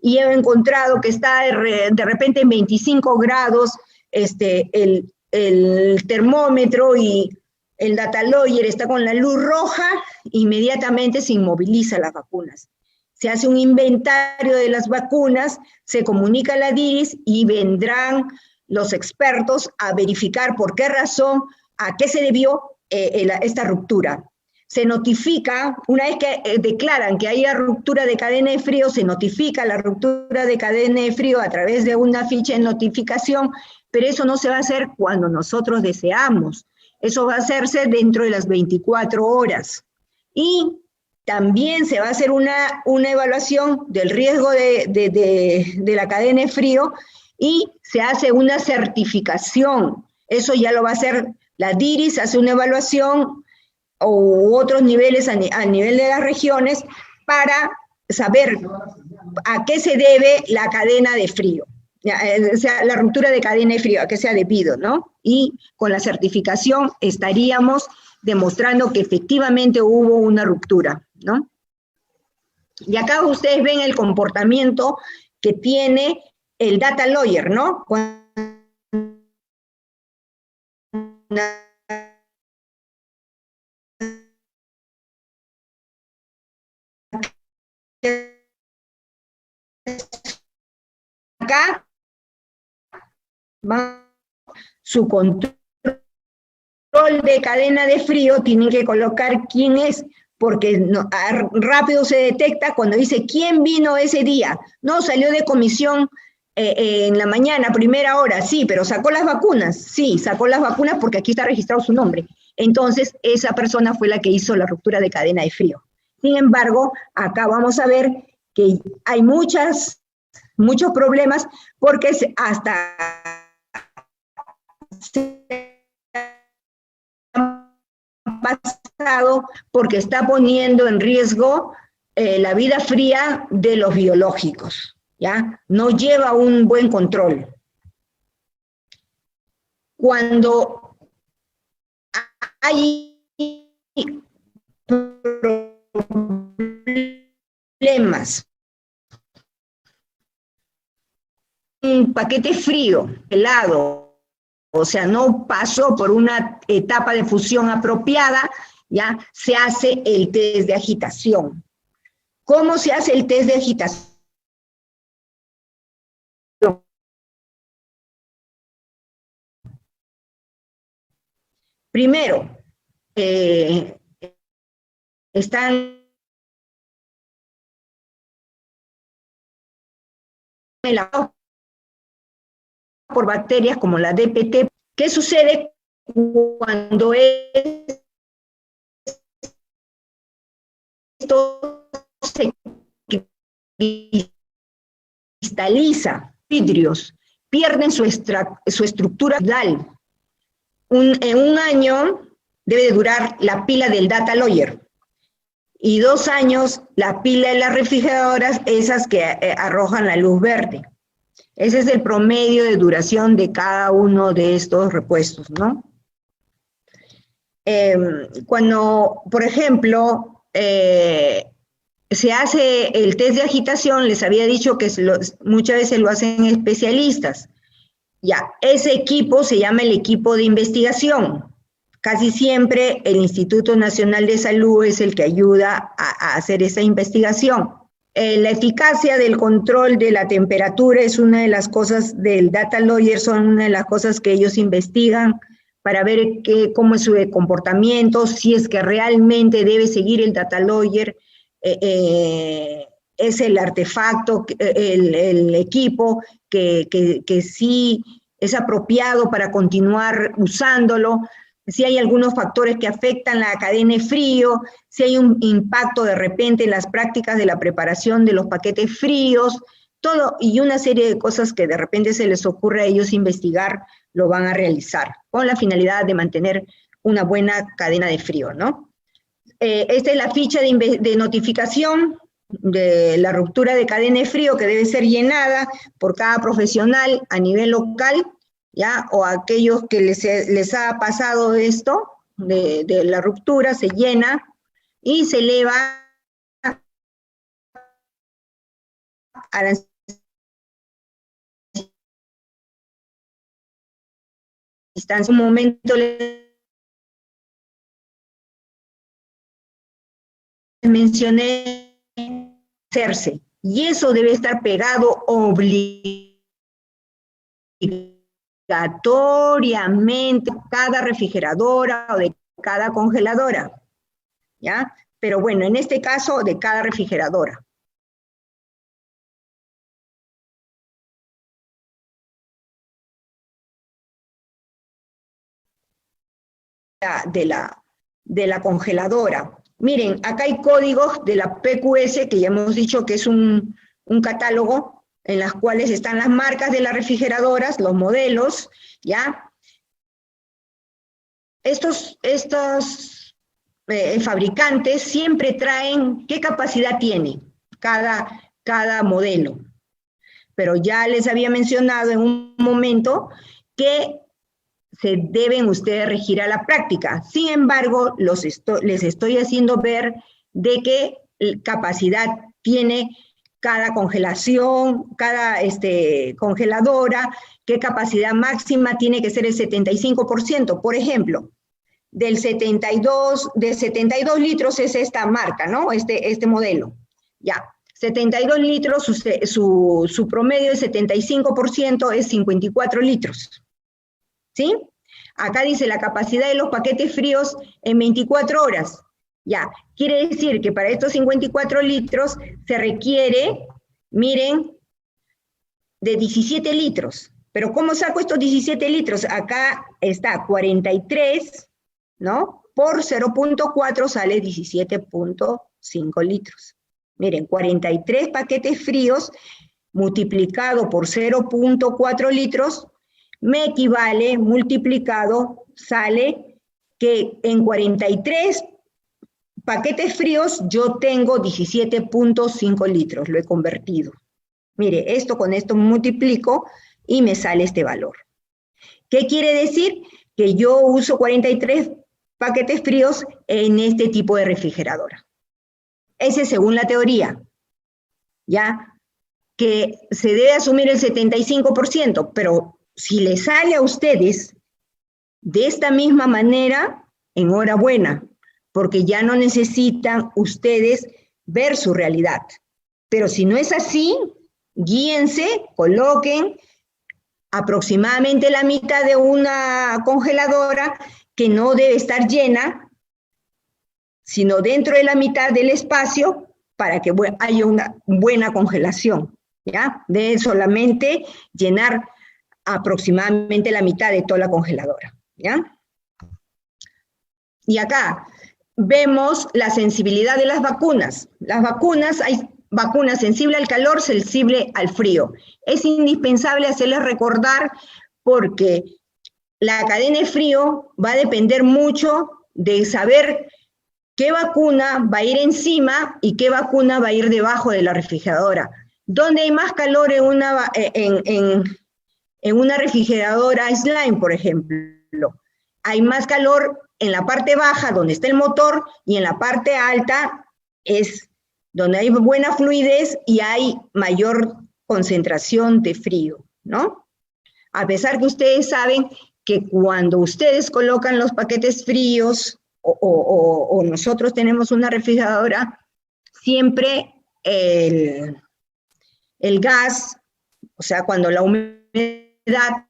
y he encontrado que está de repente en 25 grados el termómetro y el data lawyer está con la luz roja, inmediatamente se inmoviliza las vacunas. Se hace un inventario de las vacunas, se comunica a la DIRIS y vendrán los expertos a verificar por qué razón, a qué se debió esta ruptura. Se notifica, una vez que declaran que haya ruptura de cadena de frío, se notifica la ruptura de cadena de frío a través de una ficha de notificación, pero eso no se va a hacer cuando nosotros deseamos. Eso va a hacerse dentro de las 24 horas. Y también se va a hacer una evaluación del riesgo de la cadena de frío y se hace una certificación. Eso ya lo va a hacer la DIRIS, hace una evaluación u otros niveles a nivel de las regiones para saber a qué se debe la cadena de frío. O sea, la ruptura de cadena de frío, a qué se ha debido, ¿no? Y con la certificación estaríamos demostrando que efectivamente hubo una ruptura, ¿no? Y acá ustedes ven el comportamiento que tiene el data lawyer, ¿no? Acá su control de cadena de frío, tienen que colocar quién es, porque rápido se detecta cuando dice quién vino ese día. No, salió de comisión en la mañana, primera hora, sí, pero sacó las vacunas. Sí, sacó las vacunas porque aquí está registrado su nombre. Entonces, esa persona fue la que hizo la ruptura de cadena de frío. Sin embargo, acá vamos a ver que hay muchos problemas porque hasta pasado porque está poniendo en riesgo la vida fría de los biológicos, ¿ya? No lleva un buen control. Cuando hay problemas, un paquete frío, helado, o sea, no pasó por una etapa de fusión apropiada, ya se hace el test de agitación. ¿Cómo se hace el test de agitación? Primero, están por bacterias como la DPT, ¿Qué sucede cuando esto se cristaliza? Vidrios pierden su estructura natural. En un año debe de durar la pila del data lawyer, y 2 años la pila de las refrigeradoras, esas que arrojan la luz verde. Ese es el promedio de duración de cada uno de estos repuestos, ¿no? Cuando, por ejemplo, se hace el test de agitación, les había dicho que muchas veces lo hacen especialistas. Ya, ese equipo se llama el equipo de investigación. Casi siempre el Instituto Nacional de Salud es el que ayuda a hacer esa investigación. La eficacia del control de la temperatura es una de las cosas del data lawyer, son una de las cosas que ellos investigan para ver cómo es su comportamiento, si es que realmente debe seguir el data lawyer, es el artefacto, el equipo que sí es apropiado para continuar usándolo, si hay algunos factores que afectan la cadena de frío, si hay un impacto de repente en las prácticas de la preparación de los paquetes fríos, todo, y una serie de cosas que de repente se les ocurre a ellos investigar, lo van a realizar, con la finalidad de mantener una buena cadena de frío, ¿no? Esta es la ficha de notificación de la ruptura de cadena de frío que debe ser llenada por cada profesional a nivel local, ¿ya? O a aquellos que les ha pasado esto, de la ruptura, se llena y se eleva a la instancia. Un momento les mencioné hacerse, y eso debe estar pegado obligatoriamente a cada refrigeradora o de cada congeladora, ¿ya? Pero bueno, en este caso, de cada refrigeradora. De la congeladora. Miren, acá hay códigos de la PQS, que ya hemos dicho que es un catálogo en las cuales están las marcas de las refrigeradoras, los modelos, ¿ya? Estos fabricantes siempre traen qué capacidad tiene cada modelo. Pero ya les había mencionado en un momento que se deben ustedes regir a la práctica. Sin embargo, les estoy haciendo ver de qué capacidad tiene cada congelación, cada congeladora, qué capacidad máxima tiene que ser el 75%. Por ejemplo, de 72 litros es esta marca, ¿no? Este modelo. Ya, 72 litros, su promedio de 75% es 54 litros. ¿Sí? Acá dice la capacidad de los paquetes fríos en 24 horas. Ya, quiere decir que para estos 54 litros se requiere, miren, de 17 litros. Pero ¿cómo saco estos 17 litros? Acá está 43, ¿no? Por 0.4 sale 17.5 litros. Miren, 43 paquetes fríos multiplicado por 0.4 litros me equivale, multiplicado, sale que en 43 paquetes fríos yo tengo 17.5 litros, lo he convertido. Mire, esto con esto multiplico y me sale este valor. ¿Qué quiere decir? Que yo uso 43 paquetes fríos en este tipo de refrigeradora. Ese es según la teoría, ¿ya? Que se debe asumir el 75%, pero si les sale a ustedes de esta misma manera, enhorabuena, porque ya no necesitan ustedes ver su realidad. Pero si no es así, guíense, coloquen aproximadamente la mitad de una congeladora que no debe estar llena, sino dentro de la mitad del espacio para que haya una buena congelación, ¿ya? De solamente llenar aproximadamente la mitad de toda la congeladora, ¿ya? Y acá vemos la sensibilidad de las vacunas. Las vacunas, hay vacunas sensibles al calor, sensibles al frío. Es indispensable hacerles recordar porque la cadena de frío va a depender mucho de saber qué vacuna va a ir encima y qué vacuna va a ir debajo de la refrigeradora. ¿Dónde hay más calor en una refrigeradora Slime, por ejemplo? Hay más calor en la parte baja, donde está el motor, y en la parte alta es donde hay buena fluidez y hay mayor concentración de frío, ¿no? A pesar que ustedes saben que cuando ustedes colocan los paquetes fríos o nosotros tenemos una refrigeradora, siempre el gas, o sea, cuando la humedad,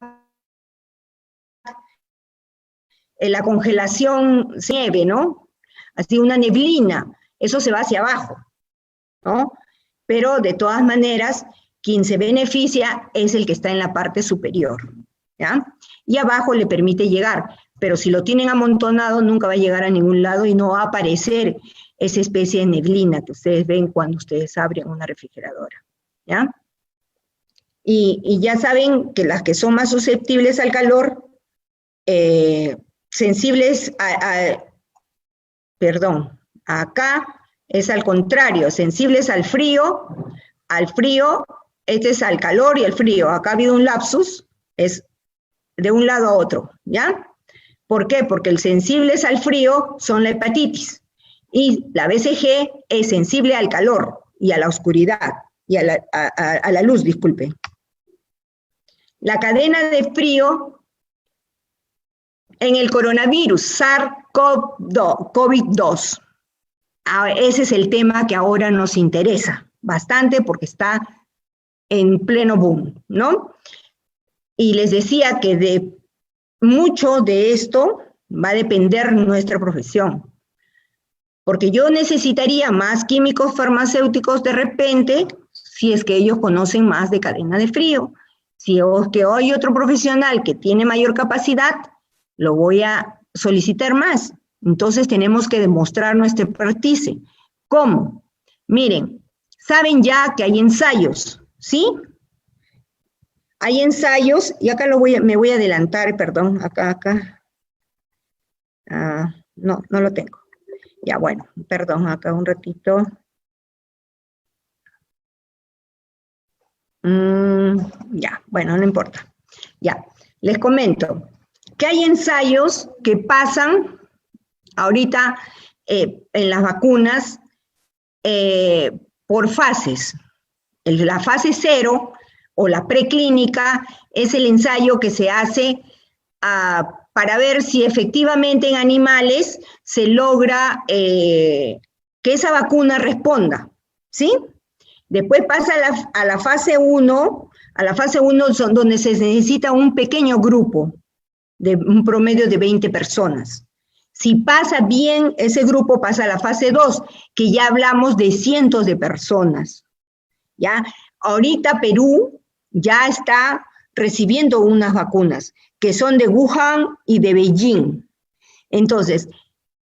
la congelación se nieve, ¿no? Así una neblina, eso se va hacia abajo, ¿no? Pero de todas maneras, quien se beneficia es el que está en la parte superior, ¿ya? Y abajo le permite llegar, pero si lo tienen amontonado nunca va a llegar a ningún lado y no va a aparecer esa especie de neblina que ustedes ven cuando ustedes abren una refrigeradora, ¿ya? Y ya saben que las que son más susceptibles al calor, sensibles perdón, acá es al contrario, sensibles al frío, este es al calor y al frío. Acá ha habido un lapsus, es de un lado a otro, ¿ya? ¿Por qué? Porque el sensibles al frío son la hepatitis y la BCG es sensible al calor y a la oscuridad y a la luz, disculpe. La cadena de frío en el coronavirus, SARS-CoV-2. Ese es el tema que ahora nos interesa bastante porque está en pleno boom, ¿no? Y les decía que de mucho de esto va a depender nuestra profesión, porque yo necesitaría más químicos farmacéuticos de repente, si es que ellos conocen más de cadena de frío. Si que hay otro profesional que tiene mayor capacidad, lo voy a solicitar más. Entonces tenemos que demostrar nuestra expertise. ¿Cómo? Miren, saben ya que hay ensayos, ¿sí? Hay ensayos, y acá me voy a adelantar, perdón, acá. No lo tengo. Ya, bueno, perdón, acá un ratito. Ya, bueno, no importa. Ya, les comento que hay ensayos que pasan ahorita en las vacunas por fases. La fase 0 o la preclínica es el ensayo que se hace para ver si efectivamente en animales se logra que esa vacuna responda, ¿sí? Después pasa a la fase 1, son donde se necesita un pequeño grupo, de un promedio de 20 personas. Si pasa bien, ese grupo pasa a la fase 2, que ya hablamos de cientos de personas, ¿ya? Ahorita Perú ya está recibiendo unas vacunas, que son de Wuhan y de Beijing. Entonces,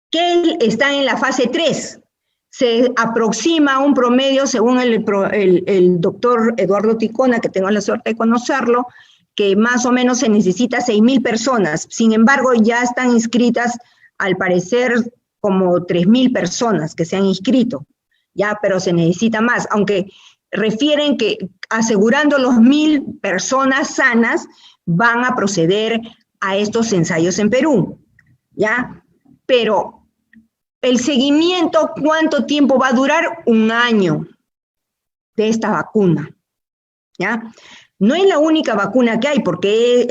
¿qué está en la fase 3? Se aproxima a un promedio, según el doctor Eduardo Ticona, que tengo la suerte de conocerlo, que más o menos se necesita 6.000 personas. Sin embargo, ya están inscritas, al parecer, como 3.000 personas que se han inscrito, ya, pero se necesita más, aunque refieren que asegurando los 1.000 personas sanas, van a proceder a estos ensayos en Perú, ya, pero el seguimiento, ¿cuánto tiempo va a durar? 1 año de esta vacuna, ¿ya? No es la única vacuna que hay, porque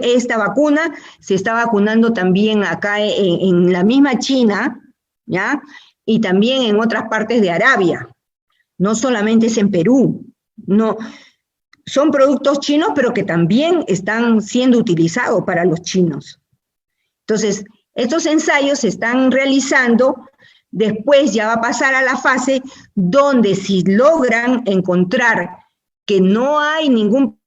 esta vacuna se está vacunando también acá en la misma China, ¿ya? Y también en otras partes de Arabia. No solamente es en Perú. No, son productos chinos, pero que también están siendo utilizados para los chinos. Entonces, estos ensayos se están realizando, después ya va a pasar a la fase donde si logran encontrar que no hay ningún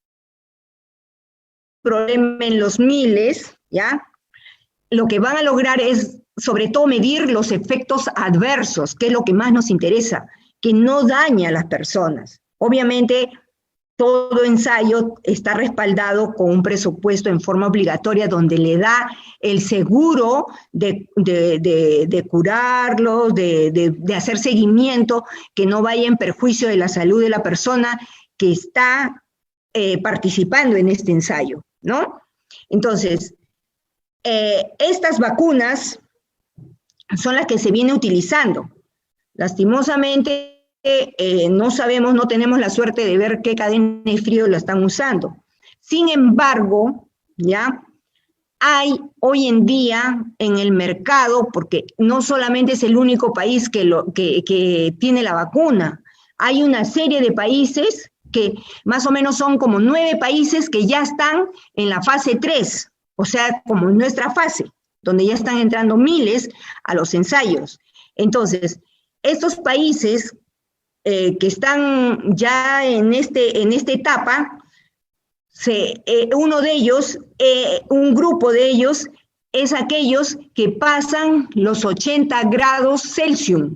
problema en los miles, ¿ya? Lo que van a lograr es, sobre todo, medir los efectos adversos, que es lo que más nos interesa, que no daña a las personas. Obviamente, todo ensayo está respaldado con un presupuesto en forma obligatoria donde le da el seguro de curarlos, de hacer seguimiento, que no vaya en perjuicio de la salud de la persona que está participando en este ensayo, ¿no? Entonces, estas vacunas son las que se viene utilizando. Lastimosamente, no sabemos, no tenemos la suerte de ver qué cadena de frío lo están usando. Sin embargo, ya hay hoy en día en el mercado, porque no solamente es el único país que tiene la vacuna, hay una serie de países que más o menos son como 9 países que ya están en la fase 3, o sea, como en nuestra fase, donde ya están entrando miles a los ensayos. Entonces, estos países que están ya en esta etapa, uno de ellos, un grupo de ellos, es aquellos que pasan los 80 grados Celsius.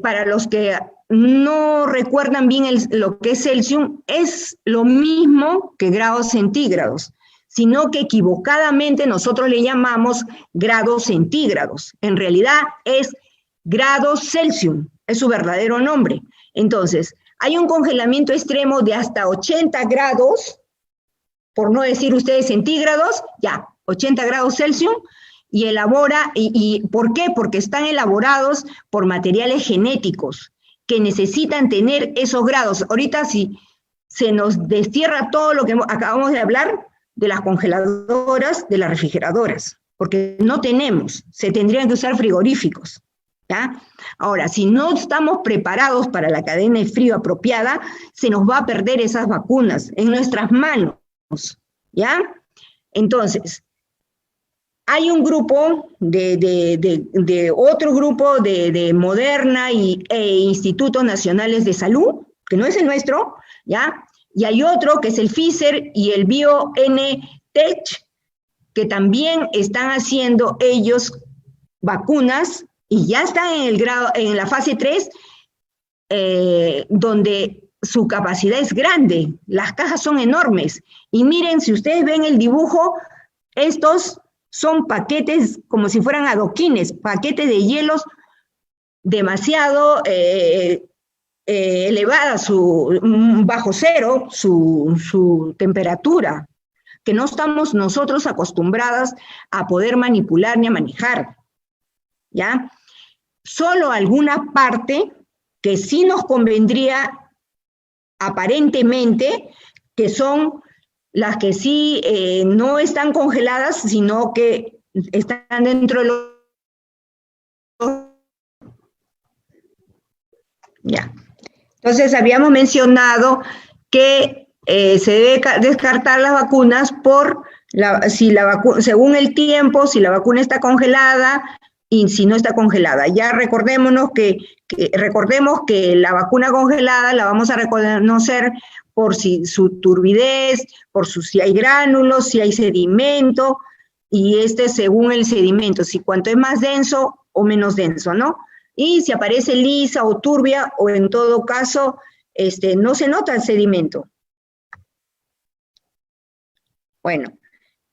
Para los que no recuerdan bien lo que es Celsius, es lo mismo que grados centígrados, sino que equivocadamente nosotros le llamamos grados centígrados. En realidad es grados Celsius, es su verdadero nombre. Entonces, hay un congelamiento extremo de hasta 80 grados, por no decir ustedes centígrados, ya, 80 grados Celsius, y ¿por qué? Porque están elaborados por materiales genéticos que necesitan tener esos grados. Ahorita si se nos destierra todo lo que acabamos de hablar de las congeladoras, de las refrigeradoras, porque no tenemos, se tendrían que usar frigoríficos, ¿ya? Ahora, si no estamos preparados para la cadena de frío apropiada, se nos va a perder esas vacunas en nuestras manos, ¿ya? Entonces, hay un grupo otro grupo de Moderna e Institutos Nacionales de Salud, que no es el nuestro, ¿ya? Y hay otro que es el Pfizer y el BioNTech, que también están haciendo ellos vacunas y ya están en la fase 3, donde su capacidad es grande, las cajas son enormes. Y miren, si ustedes ven el dibujo, estos son paquetes como si fueran adoquines, paquetes de hielos demasiado elevada, bajo cero, su temperatura, que no estamos nosotros acostumbradas a poder manipular ni a manejar, ¿ya? Solo alguna parte que sí nos convendría aparentemente, que son las que sí no están congeladas, sino que están dentro de los... Ya. Entonces, habíamos mencionado que se debe descartar las vacunas según el tiempo, si la vacuna está congelada y si no está congelada. Ya recordemos que la vacuna congelada la vamos a reconocer por su turbidez, si hay gránulos, si hay sedimento, y según el sedimento, si cuanto es más denso o menos denso, ¿no? Y si aparece lisa o turbia, o en todo caso, no se nota el sedimento. Bueno,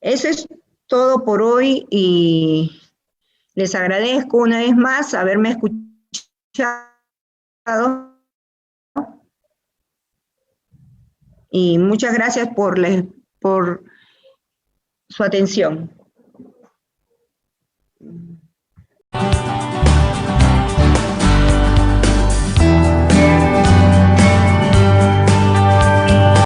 eso es todo por hoy y les agradezco una vez más haberme escuchado y muchas gracias por su atención.